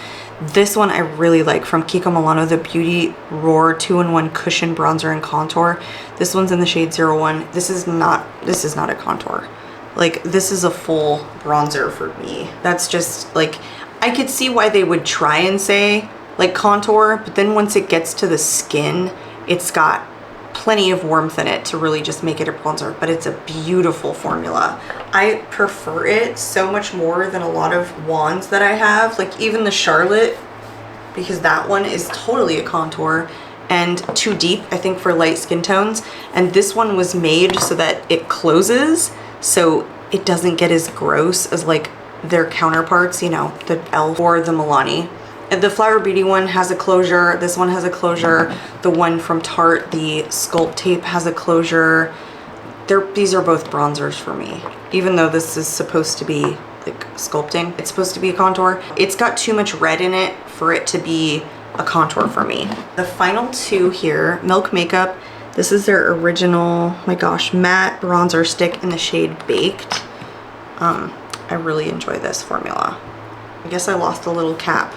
This one I really like from Kiko Milano, the Beauty Roar 2-in-1 Cushion Bronzer and Contour. This one's in the shade 01. This is not a contour. Like, this is a full bronzer for me. That's just like, I could see why they would try and say like contour, but then once it gets to the skin, it's got plenty of warmth in it to really just make it a bronzer, but it's a beautiful formula. I prefer it so much more than a lot of wands that I have, like even the Charlotte, because that one is totally a contour and too deep, I think, for light skin tones. And this one was made so that it closes, so it doesn't get as gross as like their counterparts, you know, the e.l.f. or the Milani. The Flower Beauty one has a closure. This one has a closure. The one from Tarte, the Sculpt Tape, has a closure. These are both bronzers for me. Even though this is supposed to be like sculpting, it's supposed to be a contour. It's got too much red in it for it to be a contour for me. The final two here, Milk Makeup. This is their original, my gosh, matte bronzer stick in the shade Baked. I really enjoy this formula. I guess I lost a little cap.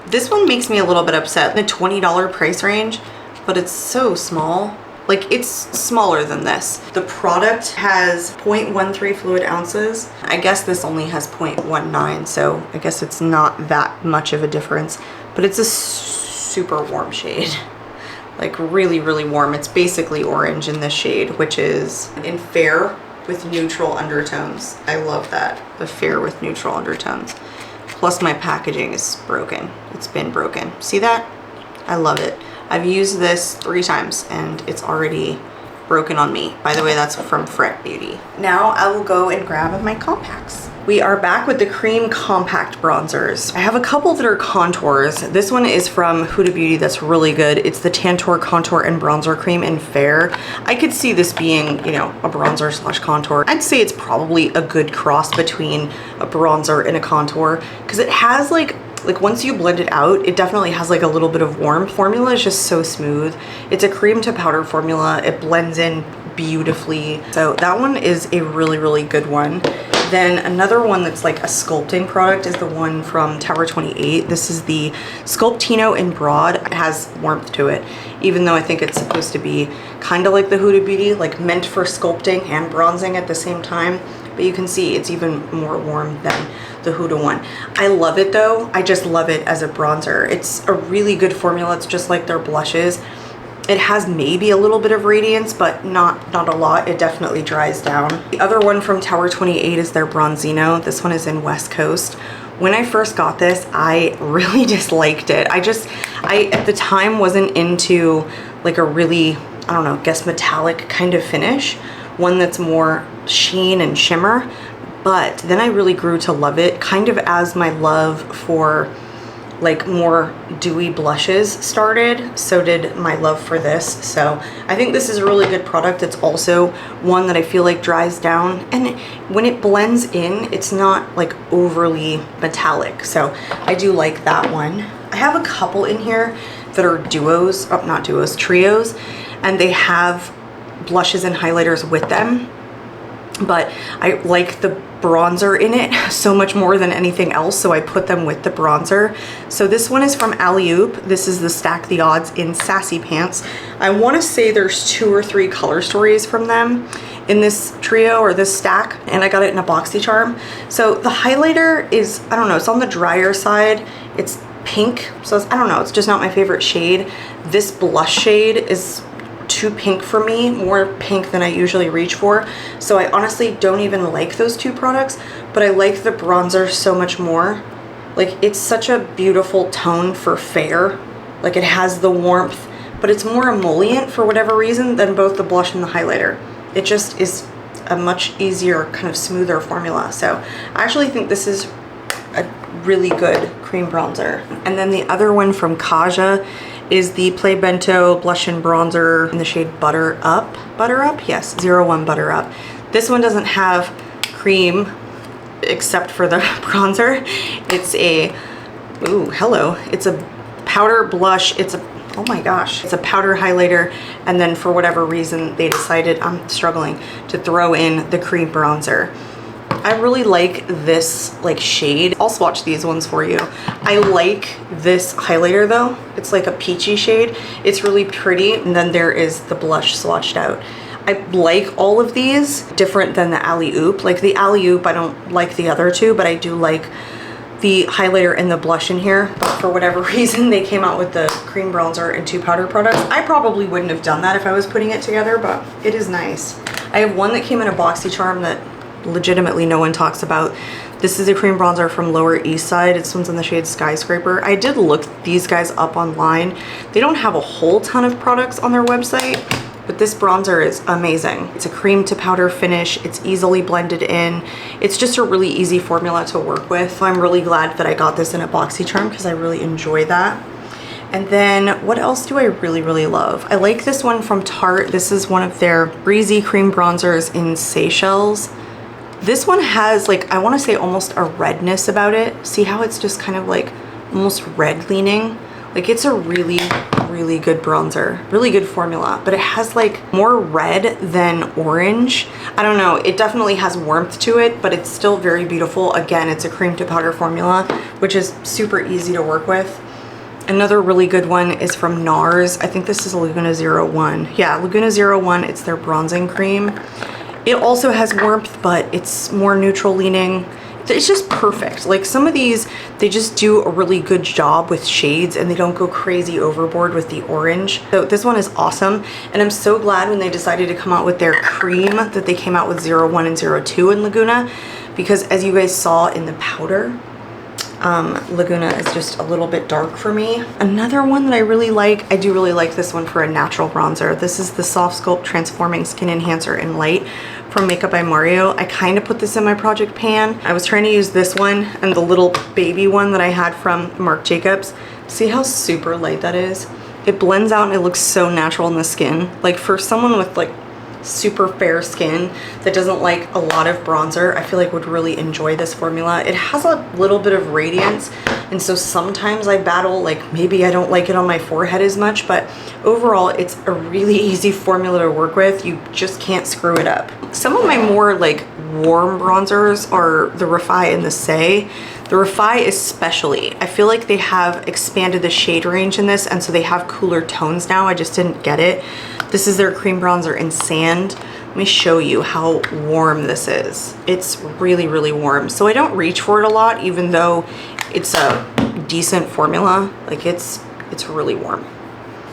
This one makes me a little bit upset. The $20 price range, but it's so small. Like, it's smaller than this. The product has 0.13 fluid ounces. I guess this only has 0.19, so I guess it's not that much of a difference, but it's a super warm shade. Like, really, really warm. It's basically orange in this shade, which is in fair with neutral undertones. I love that, the fair with neutral undertones. Plus my packaging is broken. It's been broken. See that? I love it. I've used this 3 times and it's already broken on me. By the way, that's from Fret Beauty. Now I will go and grab my compacts. We are back with the cream compact bronzers. I have a couple that are contours. This one is from Huda Beauty that's really good. It's the Tantour Contour and Bronzer Cream in Fair. I could see this being, you know, a bronzer slash contour. I'd say it's probably a good cross between a bronzer and a contour because it has like once you blend it out, it definitely has like a little bit of warmth. Formula is just so smooth. It's a cream to powder formula. It blends in beautifully. So that one is a really, really good one. Then another one that's like a sculpting product is the one from Tower 28. This is the Sculptino in Broad. It has warmth to it, even though I think it's supposed to be kind of like the Huda Beauty, like meant for sculpting and bronzing at the same time. But you can see it's even more warm than the Huda one. I love it though. I just love it as a bronzer. It's a really good formula. It's just like their blushes. It has maybe a little bit of radiance, but not a lot. It definitely dries down. The other one from Tower 28 is their Bronzino. This one is in West Coast. When I first got this, I really disliked it. I at the time wasn't into like a really, I don't know, guess metallic kind of finish. One that's more sheen and shimmer. But then I really grew to love it, kind of as my love for like more dewy blushes started. So did my love for this. So I think this is a really good product. It's also one that I feel like dries down, and when it blends in, it's not like overly metallic. So I do like that one. I have a couple in here that are duos, oh, not duos, trios, and they have blushes and highlighters with them. But I like the bronzer in it so much more than anything else, so I put them with the bronzer. So this one is from Alley Oop. This is the Stack the Odds in Sassy Pants. I want to say there's 2 or 3 color stories from them in this trio or this stack, and I got it in a BoxyCharm. So the highlighter is, I don't know, it's on the drier side. It's pink, so I don't know, it's just not my favorite shade. This blush shade is too pink for me, more pink than I usually reach for. So I honestly don't even like those 2 products, but I like the bronzer so much more. Like, it's such a beautiful tone for fair. Like, it has the warmth, but it's more emollient for whatever reason than both the blush and the highlighter. It just is a much easier, kind of smoother formula. So I actually think this is a really good cream bronzer. And then the other one from Kaja is the Play Bento Blush and Bronzer in the shade Butter Up. Butter Up? Yes, 01 Butter Up. This one doesn't have cream except for the bronzer. It's a, ooh, hello. It's a powder blush. It's a, oh my gosh. It's a powder highlighter. And then for whatever reason, they decided, I'm struggling, to throw in the cream bronzer. I really like this like shade. I'll swatch these ones for you. I like this highlighter though. It's like a peachy shade. It's really pretty. And then there is the blush swatched out. I like all of these, different than the Alley Oop. Like the Alley Oop, I don't like the other 2, but I do like the highlighter and the blush in here. But for whatever reason, they came out with the cream bronzer and 2 powder products. I probably wouldn't have done that if I was putting it together, but it is nice. I have one that came in a BoxyCharm that legitimately no one talks about. This is a cream bronzer from Lower East Side. This one's in the shade Skyscraper. I did look these guys up online. They don't have a whole ton of products on their website, but this bronzer is amazing. It's a cream to powder finish. It's easily blended in. It's just a really easy formula to work with. I'm really glad that I got this in a BoxyCharm because I really enjoy that. And then what else do I really love? I like this one from Tarte. This is one of their breezy cream bronzers in Seychelles. This one has like, I want to say almost a redness about it. See how it's just kind of like almost red leaning? Like it's a really good bronzer, really good formula, but it has like more red than orange. I don't know, it definitely has warmth to it, but it's still very beautiful. Again, it's a cream to powder formula, which is super easy to work with. Another really good one is from NARS. I think this is Laguna 01. Yeah, Laguna 01, it's their bronzing cream. It also has warmth, but it's more neutral leaning. It's just perfect. Like some of these, they just do a really good job with shades and they don't go crazy overboard with the orange. So this one is awesome. And I'm so glad when they decided to come out with their cream that they came out with 01 and 02 in Laguna, because as you guys saw in the powder, Laguna is just a little bit dark for me. Another one that I really like, I do really like this one for a natural bronzer. This is the Soft Sculpt Transforming Skin Enhancer in Light from Makeup by Mario. I kind of put this in my project pan. I was trying to use this one and the little baby one that I had from Marc Jacobs. See how super light that is? It blends out and it looks so natural in the skin. Like for someone with like super fair skin that doesn't like a lot of bronzer, I feel like would really enjoy this formula. It has a little bit of radiance, and so sometimes I battle, like maybe I don't like it on my forehead as much, but overall it's a really easy formula to work with. You just can't screw it up. Some of my more like warm bronzers are the Refi and the Say. The Refi especially, I feel like they have expanded the shade range in this, and so they have cooler tones now. I just didn't get it. This is their cream bronzer in Sand. Let me show you how warm this is. It's really warm. So I don't reach for it a lot, even though it's a decent formula. Like it's really warm,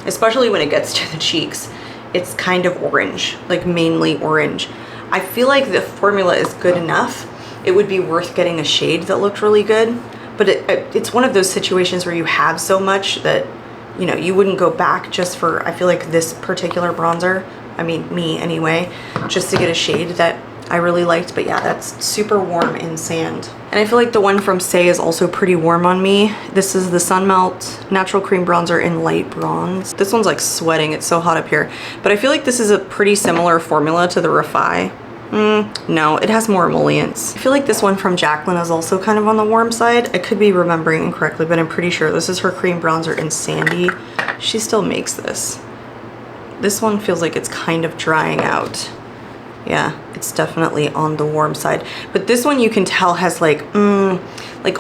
especially when it gets to the cheeks. It's kind of orange, like mainly orange. I feel like the formula is good enough. It would be worth getting a shade that looked really good, but it's one of those situations where you have so much that, you know, you wouldn't go back just for, I feel like, this particular bronzer. I mean, me anyway, just to get a shade that I really liked. But yeah, that's super warm in Sand. And I feel like the one from Say is also pretty warm on me. This is the Sun Melt Natural Cream Bronzer in Light Bronze. This one's like sweating, it's so hot up here. But I feel like this is a pretty similar formula to the Refi. No, it has more emollients. I feel like this one from Jaclyn is also kind of on the warm side. I could be remembering incorrectly, but I'm pretty sure this is her cream bronzer in Sandy. She still makes this. This one feels like it's kind of drying out. Yeah, it's definitely on the warm side. But this one you can tell has like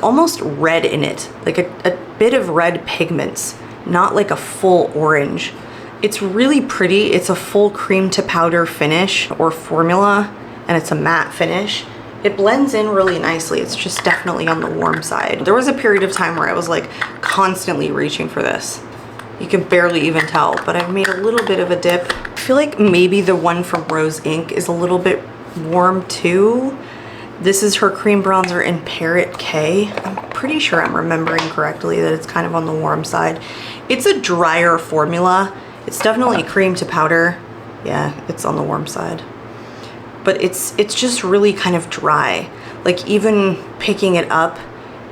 almost red in it. Like a bit of red pigments, not like a full orange. It's really pretty. It's a full cream to powder finish or formula, and it's a matte finish. It blends in really nicely. It's just definitely on the warm side. There was a period of time where I was like constantly reaching for this. You can barely even tell, but I've made a little bit of a dip. I feel like maybe the one from Rose Inc is a little bit warm too. This is her cream bronzer in Parrot K. I'm pretty sure I'm remembering correctly that it's kind of on the warm side. It's a drier formula. It's definitely cream to powder. Yeah, it's on the warm side. But it's just really kind of dry. Like even picking it up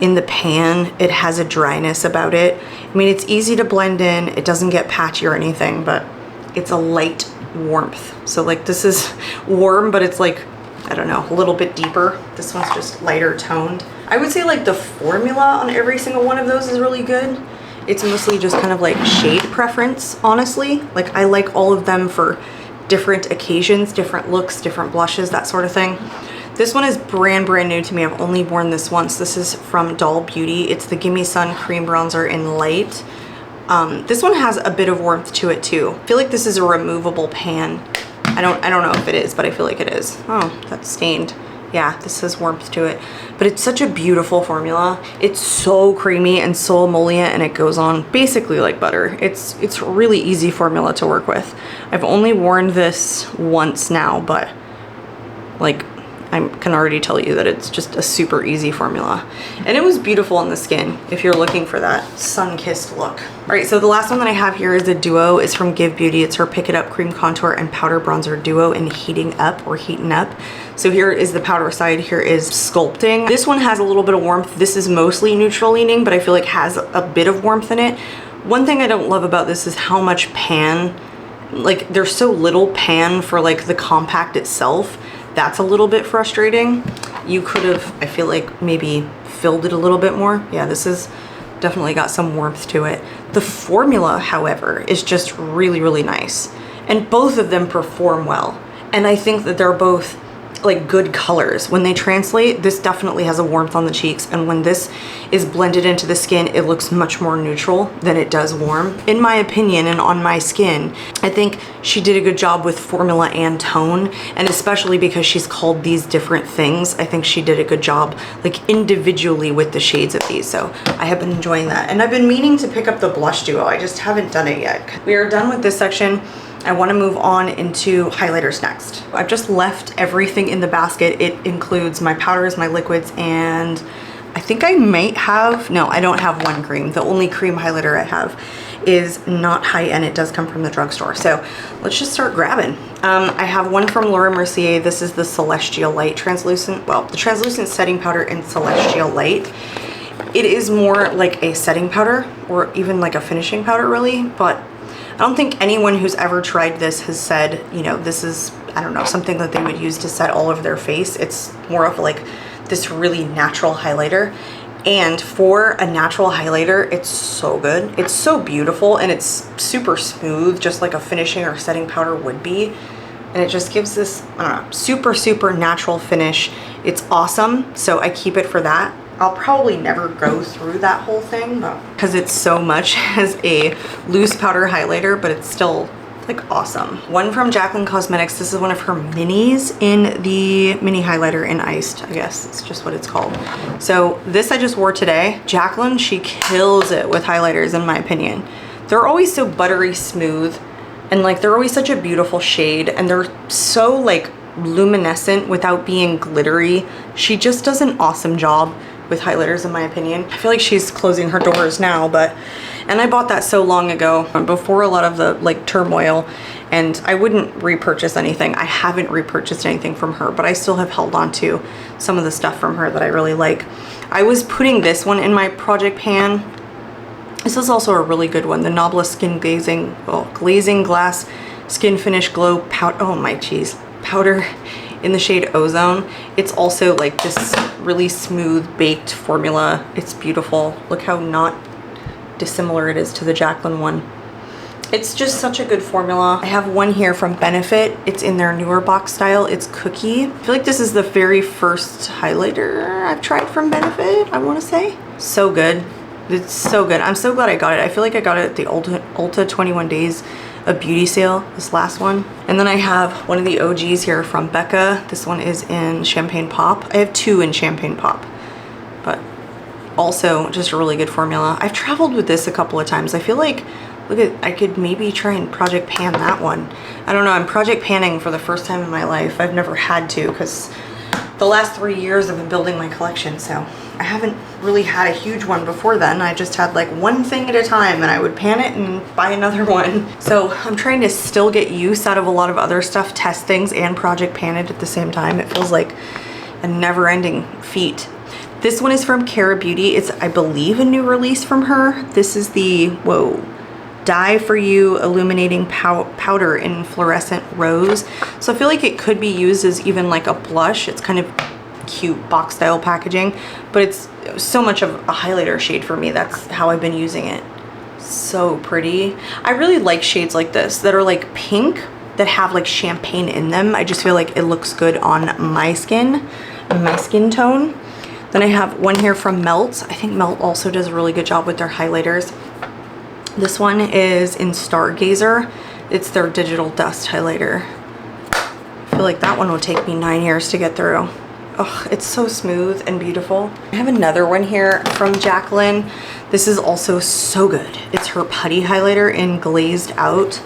in the pan, it has a dryness about it. I mean, it's easy to blend in. It doesn't get patchy or anything, but it's a light warmth. So like this is warm, but it's like, I don't know, a little bit deeper. This one's just lighter toned. I would say like the formula on every single one of those is really good. It's mostly just kind of like shade preference, honestly. Like I like all of them for different occasions, different looks, different blushes, that sort of thing. This one is brand new to me. I've only worn this once. This is from Doll Beauty. It's the Gimme Sun Cream Bronzer in Light. This one has a bit of warmth to it too. I feel like this is a removable pan. I don't know if it is, but I feel like it is. Oh, that's stained. Yeah, this has warmth to it, but it's such a beautiful formula. It's so creamy and so emollient, and it goes on basically like butter. It's really easy formula to work with. I've only worn this once now, but like I can already tell you that it's just a super easy formula. And it was beautiful on the skin if you're looking for that sun-kissed look. All right, so the last one that I have here is a duo. It's from Give Beauty. It's her Pick It Up Cream Contour and Powder Bronzer Duo in Heating Up or Heating Up. So here is the powder side, here is Sculpting. This one has a little bit of warmth. This is mostly neutral leaning, but I feel like has a bit of warmth in it. One thing I don't love about this is how much pan, like there's so little pan for like the compact itself. That's a little bit frustrating. You could have, I feel like, maybe filled it a little bit more. Yeah, this is definitely got some warmth to it. The formula, however, is just really, really nice. And both of them perform well. And I think that they're both like good colors. When they translate, this definitely has a warmth on the cheeks, and when this is blended into the skin, it looks much more neutral than it does warm. In my opinion, and on my skin, I think she did a good job with formula and tone, and especially because she's called these different things, I think she did a good job like individually with the shades of these. So I have been enjoying that. And I've been meaning to pick up the blush duo. I just haven't done it yet. We are done with this section. I want to move on into highlighters next. I've just left everything in the basket. It includes my powders, my liquids, and I think I might have, no, I don't have one cream. The only cream highlighter I have is not high-end. It does come from the drugstore. So let's just start grabbing. I have one from Laura Mercier. This is the Celestial Light Translucent, well, the Translucent Setting Powder in Celestial Light. It is more like a setting powder or even like a finishing powder really, but I don't think anyone who's ever tried this has said, you know, this is, I don't know, something that they would use to set all over their face. It's more of like this really natural highlighter. And for a natural highlighter, it's so good. It's so beautiful, and it's super smooth, just like a finishing or setting powder would be. And it just gives this, I don't know, super, super natural finish. It's awesome, so I keep it for that. I'll probably never go through that whole thing because it's so much as a loose powder highlighter, but it's still like awesome. One from Jaclyn Cosmetics. This is one of her minis in the mini highlighter in Iced, I guess it's just what it's called. So this I just wore today. Jaclyn, she kills it with highlighters in my opinion. They're always so buttery smooth, and like they're always such a beautiful shade, and they're so like luminescent without being glittery. She just does an awesome job with highlighters in my opinion. I feel like she's closing her doors now, and I bought that so long ago before a lot of the like turmoil, and I wouldn't repurchase anything. I haven't repurchased anything from her, but I still have held on to some of the stuff from her that I really like. I was putting this one in my project pan. This is also a really good one, the Nobla Skin Glazing Glass Skin Finish Glow Powder. Oh my geez, powder in the shade Ozone. It's also like this really smooth baked formula. It's beautiful. Look how not dissimilar it is to the Jaclyn one. It's just such a good formula. I have one here from Benefit. It's in their newer box style. It's Cookie. I feel like this is the very first highlighter I've tried from Benefit, I want to say. So good. It's so good. I'm so glad I got it. I feel like I got it at the Ulta 21 Days a beauty sale, this last one. And then I have one of the OGs here from Becca. This one is in Champagne Pop. I have two in Champagne Pop, but also just a really good formula. I've traveled with this a couple of times. I feel like, look at, I could maybe try and project pan that one. I don't know, I'm project panning for the first time in my life. I've never had to because the last 3 years I've been building my collection, so I haven't really had a huge one before then. I just had like one thing at a time, and I would pan it and buy another one. So I'm trying to still get use out of a lot of other stuff, test things and project pan it at the same time. It feels like a never-ending feat. This one is from Cara Beauty. It's, I believe, a new release from her. This is the, whoa, Dye For You Illuminating Powder in Fluorescent Rose. So I feel like it could be used as even like a blush. It's kind of cute box style packaging, but it's so much of a highlighter shade for me. That's how I've been using it. So pretty. I really like shades like this that are like pink that have like champagne in them. I just feel like it looks good on my skin tone. Then I have one here from Melt. I think Melt also does a really good job with their highlighters. This one is in Stargazer. It's their Digital Dust highlighter. I feel like that one will take me 9 years to get through. Oh, it's so smooth and beautiful. I have another one here from Jaclyn. This is also so good. It's her putty highlighter in Glazed Out.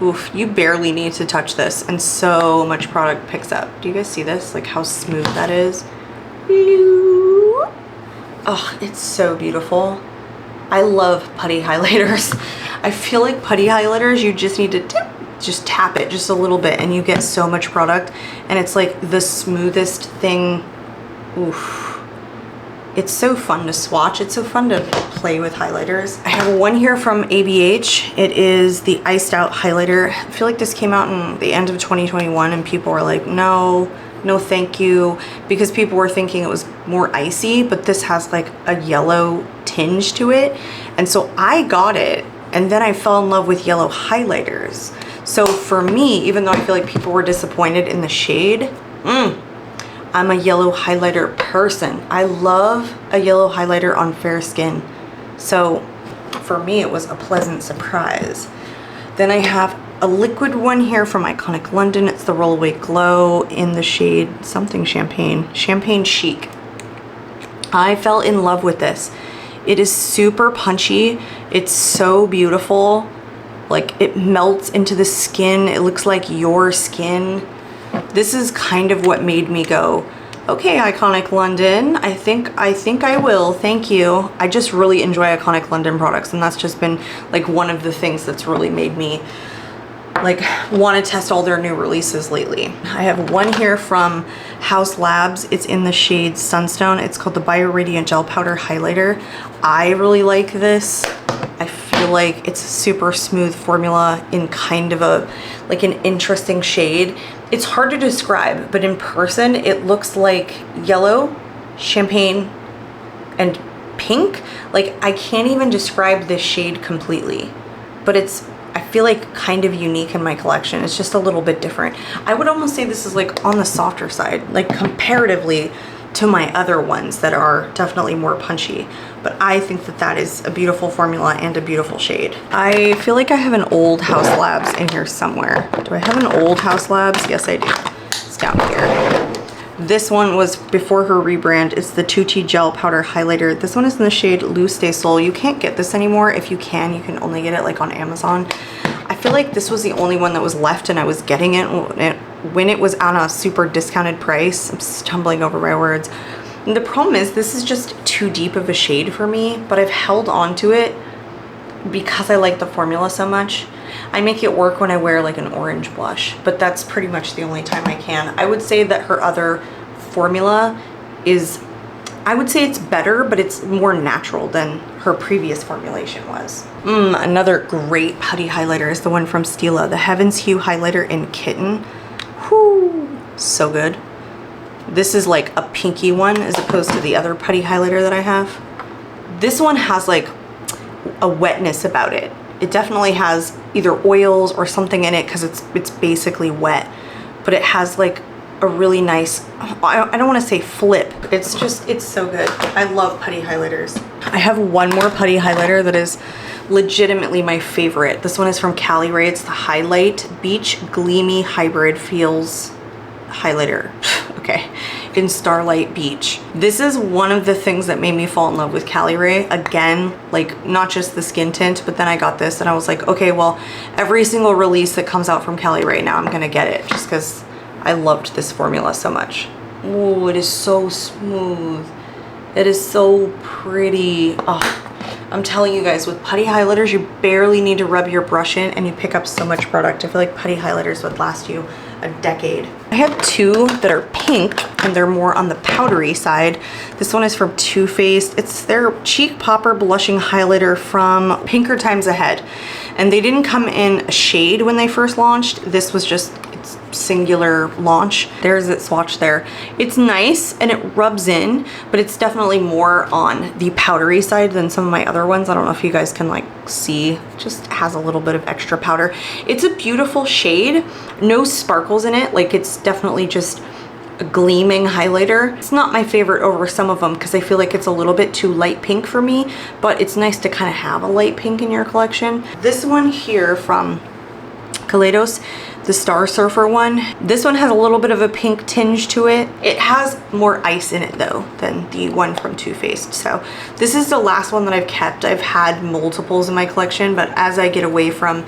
Oof, you barely need to touch this and so much product picks up. Do you guys see this? Like how smooth that is? Oh, it's so beautiful. I love putty highlighters. I feel like putty highlighters, you just need to just tap it just a little bit and you get so much product, and it's like the smoothest thing. Oof. It's so fun to swatch. It's so fun to play with highlighters. I have one here from ABH. It is the Iced Out Highlighter. I feel like this came out in the end of 2021 and people were like, no thank you, because people were thinking it was more icy, but this has like a yellow tinge to it. And so I got it, and then I fell in love with yellow highlighters. So for me, even though I feel like people were disappointed in the shade, I'm a yellow highlighter person. I love a yellow highlighter on fair skin. So for me, it was a pleasant surprise. Then I have a liquid one here from Iconic London. It's the Rollaway Glow in the shade something champagne, Champagne Chic. I fell in love with this. It is super punchy. It's so beautiful. Like it melts into the skin. It looks like your skin. This is kind of what made me go, okay, Iconic London, I think I will, thank you. I just really enjoy Iconic London products, and that's just been like one of the things that's really made me like want to test all their new releases lately. I have one here from House Labs. It's in the shade Sunstone. It's called the Bio Radiant Gel Powder Highlighter. I really like this. I feel like it's a super smooth formula in kind of a like an interesting shade. It's hard to describe, but in person it looks like yellow, champagne, and pink. Like I can't even describe this shade completely, but it's, I feel like kind of unique in my collection. It's just a little bit different. I would almost say this is like on the softer side, like comparatively to my other ones that are definitely more punchy. But I think that that is a beautiful formula and a beautiful shade. I feel like I have an old House Labs in here somewhere. Do I have an old House Labs? Yes, I do. It's down here. This one was before her rebrand. It's the Tutti Gel Powder Highlighter. This one is in the shade Loose Day Soul. You can't get this anymore. If you can only get it like on Amazon. I feel like this was the only one that was left and I was getting it when it was on a super discounted price. I'm stumbling over my words. And the problem is this is just too deep of a shade for me, but I've held on to it because I like the formula so much. I make it work when I wear like an orange blush, but that's pretty much the only time I can. I would say that her other formula is, I would say it's better, but it's more natural than her previous formulation was. Another great putty highlighter is the one from Stila, the Heaven's Hue Highlighter in Kitten. Whoo, so good. This is like a pinky one as opposed to the other putty highlighter that I have. This one has like a wetness about it. It definitely has either oils or something in it because it's basically wet, but it has like a really nice, I don't want to say flip, but it's so good. I love putty highlighters. I have one more putty highlighter that is legitimately my favorite. This one is from Cali Ray. It's the Highlight Beach Gleamy Hybrid Feels Highlighter. Okay, in Starlight Beach. This is one of the things that made me fall in love with Cali Ray. Again, like not just the skin tint, but then I got this and I was like, okay, well, every single release that comes out from Cali Ray now I'm gonna get it just because I loved this formula so much. Oh, it is so smooth. It is so pretty. Oh, I'm telling you guys, with putty highlighters, you barely need to rub your brush in and you pick up so much product. I feel like putty highlighters would last you a decade. I have two that are pink and they're more on the powdery side. This one is from Too Faced. It's their Cheek Popper Blushing Highlighter from Pinker Times Ahead. And they didn't come in a shade when they first launched. This was just its singular launch. There's its swatch there. It's nice and it rubs in, but it's definitely more on the powdery side than some of my other ones. I don't know if you guys can like see, it just has a little bit of extra powder. It's a beautiful shade, no sparkles in it. Like it's definitely just a gleaming highlighter. It's not my favorite over some of them because I feel like it's a little bit too light pink for me, but it's nice to kind of have a light pink in your collection. This one here from Kaleidos, the Star Surfer one. This one has a little bit of a pink tinge to it. It has more ice in it though than the one from Too Faced. So this is the last one that I've kept. I've had multiples in my collection, but as I get away from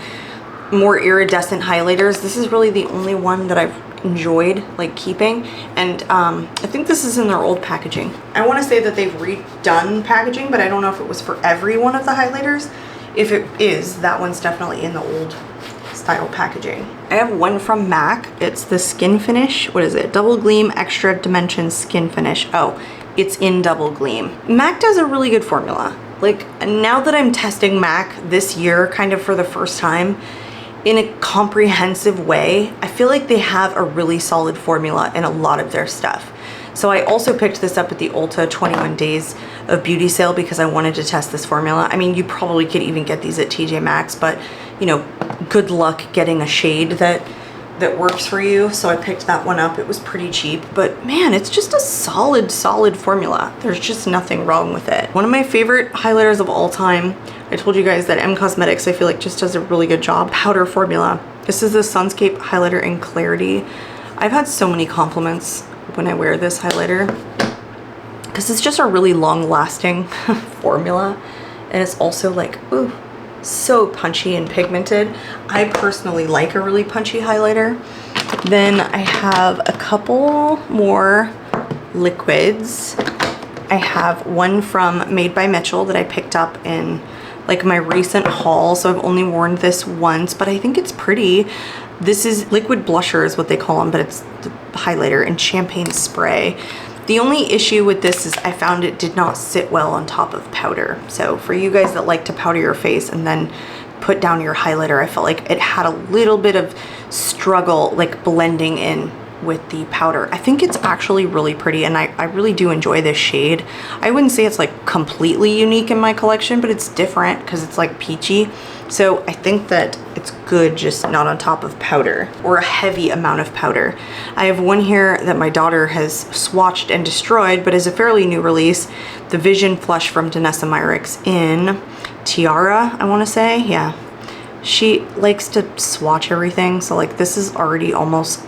more iridescent highlighters, this is really the only one that I've enjoyed like keeping, and I think this is in their old packaging. I want to say that they've redone packaging, but I don't know if it was for every one of the highlighters. If it is, that one's definitely in the old style packaging. I have one from MAC. It's the Skin Finish. What is it? Double Gleam Extra Dimension Skin Finish. Oh, it's in Double Gleam. MAC does a really good formula. Like, now that I'm testing MAC this year kind of for the first time in a comprehensive way, I feel like they have a really solid formula in a lot of their stuff. So I also picked this up at the Ulta 21 Days of Beauty sale because I wanted to test this formula. I mean, you probably could even get these at TJ Maxx, but you know, good luck getting a shade that works for you. So I picked that one up. It was pretty cheap, but man, it's just a solid formula. There's just nothing wrong with it. One of my favorite highlighters of all time. I told you guys that M Cosmetics, I feel like, just does a really good job. Powder formula. This is the Sunscape highlighter in Clarity. I've had so many compliments when I wear this highlighter because it's just a really long lasting formula, and it's also like, ooh, so punchy and pigmented. I personally like a really punchy highlighter. Then I have a couple more liquids. I have one from Made by Mitchell that I picked up in like my recent haul, so I've only worn this once, but I think it's pretty. This is liquid blusher is what they call them, but it's the highlighter in Champagne Spray. The only issue with this is I found it did not sit well on top of powder. So for you guys that like to powder your face and then put down your highlighter, I felt like it had a little bit of struggle like blending in with the powder. I think it's actually really pretty, and I really do enjoy this shade. I wouldn't say it's like completely unique in my collection, but it's different because it's like peachy. So I think that it's good just not on top of powder or a heavy amount of powder. I have one here that my daughter has swatched and destroyed, but is a fairly new release. The Vision Flush from Danessa Myricks in Tiara, I want to say. Yeah. She likes to swatch everything. So like this is already almost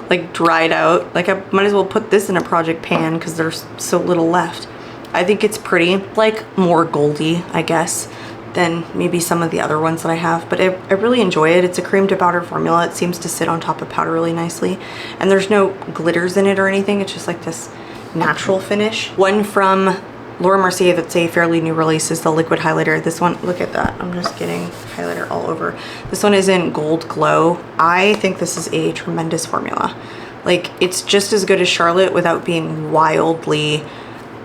like dried out. Like I might as well put this in a project pan because there's so little left. I think it's pretty, like more goldy, I guess, than maybe some of the other ones that I have, but I really enjoy it. It's a cream to powder formula. It seems to sit on top of powder really nicely, and there's no glitters in it or anything. It's just like this natural finish. One from Laura Mercier that's a fairly new release is the liquid highlighter. This one, look at that. I'm just getting highlighter all over. This one is in Gold Glow. I think this is a tremendous formula. Like, it's just as good as Charlotte without being wildly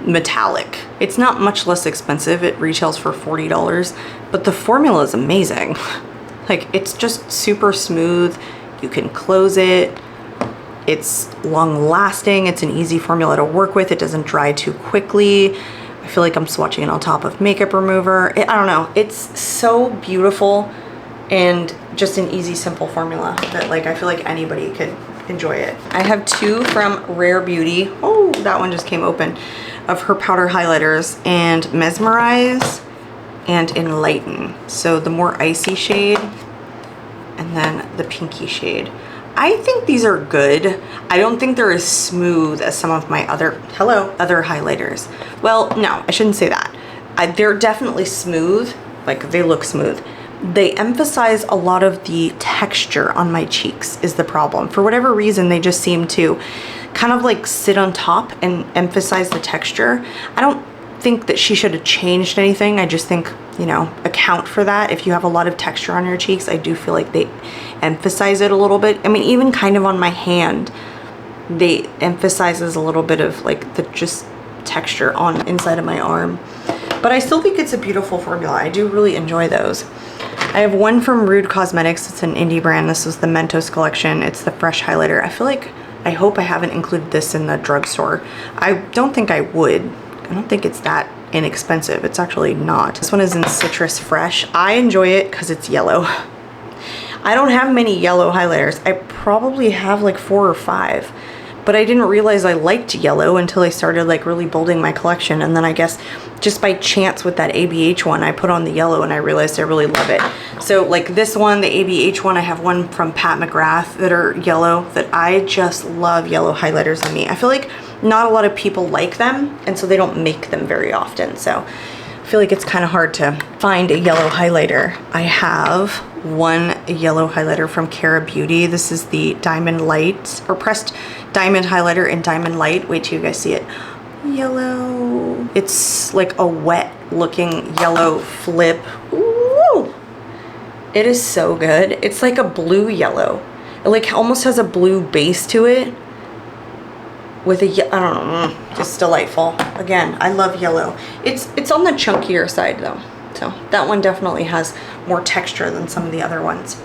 metallic. It's not much less expensive. It retails for $40, but the formula is amazing. Like, it's just super smooth. You can close it. It's long lasting. It's an easy formula to work with. It doesn't dry too quickly. I feel like I'm swatching it on top of makeup remover. I don't know. It's so beautiful and just an easy, simple formula that like I feel like anybody could enjoy it. I have two from Rare Beauty. Oh, that one just came open. Of her powder highlighters, and Mesmerize and Enlighten. So the more icy shade and then the pinky shade. I think these are good. I don't think they're as smooth as some of my other highlighters. Well, no, I shouldn't say that. They're definitely smooth, like they look smooth. They emphasize a lot of the texture on my cheeks is the problem. For whatever reason, they just seem to kind of like sit on top and emphasize the texture. I don't think that she should have changed anything. I just think, you know, account for that. If you have a lot of texture on your cheeks, I do feel like they emphasize it a little bit. I mean, even kind of on my hand, they emphasizes a little bit of like the just texture on inside of my arm. But I still think it's a beautiful formula. I do really enjoy those. I have one from Rude Cosmetics. It's an indie brand. This is the Mentos collection. It's the Fresh Highlighter. I feel like, I hope I haven't included this in the drugstore. I don't think I would. I don't think it's that inexpensive. It's actually not. This one is in Citrus Fresh. I enjoy it because it's yellow. I don't have many yellow highlighters. I probably have like 4 or 5, but I didn't realize I liked yellow until I started like really building my collection. And then I guess just by chance with that ABH one, I put on the yellow and I realized I really love it. So like this one, the ABH one, I have one from Pat McGrath that are yellow that I just love yellow highlighters on me. I feel like not a lot of people like them, and so they don't make them very often. So I feel like it's kind of hard to find a yellow highlighter. I have one yellow highlighter from Cara Beauty. This is the Diamond Light, or pressed diamond highlighter in Diamond Light. Wait till you guys see it. Yellow. It's like a wet looking yellow flip. Ooh. It is so good. It's like a blue yellow. It like almost has a blue base to it with a, I don't know, just delightful. Again, I love yellow. It's on the chunkier side though. So that one definitely has more texture than some of the other ones.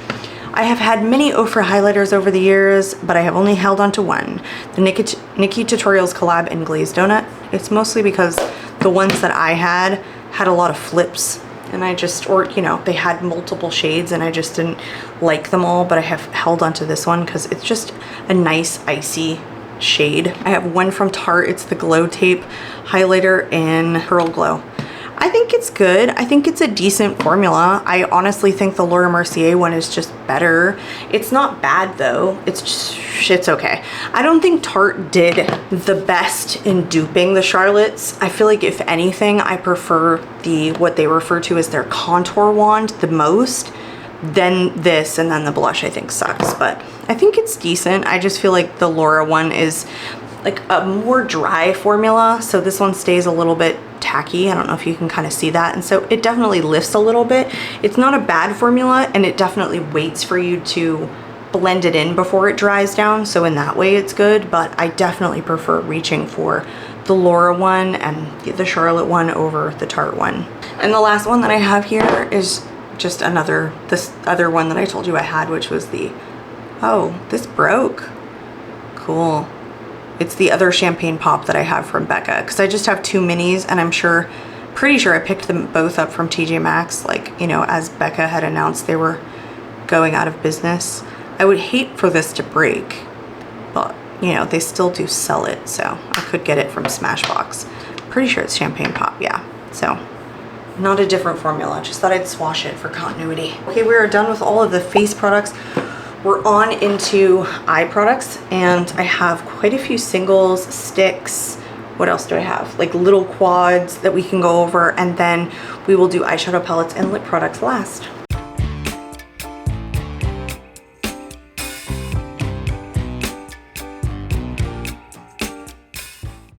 I have had many Ofra highlighters over the years, but I have only held on to one. The Nikki Tutorials collab in Glazed Donut. It's mostly because the ones that I had a lot of flips, and I just, or you know, they had multiple shades and I just didn't like them all, but I have held on to this one because it's just a nice icy shade. I have one from Tarte. It's the Glow Tape highlighter in Pearl Glow. I think it's good. I think it's a decent formula. I honestly think the Laura Mercier one is just better. It's not bad though. It's okay. I don't think Tarte did the best in duping the Charlottes. I feel like if anything, I prefer what they refer to as their contour wand the most. Then this, and then the blush I think sucks, but I think it's decent. I just feel like the Laura one is like a more dry formula, so this one stays a little bit tacky. I don't know if you can kind of see that, and so it definitely lifts a little bit. It's not a bad formula, and it definitely waits for you to blend it in before it dries down, so in that way it's good, but I definitely prefer reaching for the Laura one and the Charlotte one over the Tarte one. And the last one that I have here is just this other one that I told you I had, which was the, oh, this broke. Cool. It's the other champagne pop that I have from Becca, because I just have two minis, and I'm pretty sure I picked them both up from TJ Maxx, like, you know, as Becca had announced they were going out of business. I would hate for this to break, but, you know, they still do sell it, so I could get it from Smashbox. Pretty sure it's champagne pop, yeah. So, not a different formula, just thought I'd swash it for continuity. Okay, we are done with all of the face products. We're on into eye products, and I have quite a few singles, sticks. What else do I have? Like little quads that we can go over, and then we will do eyeshadow palettes and lip products last.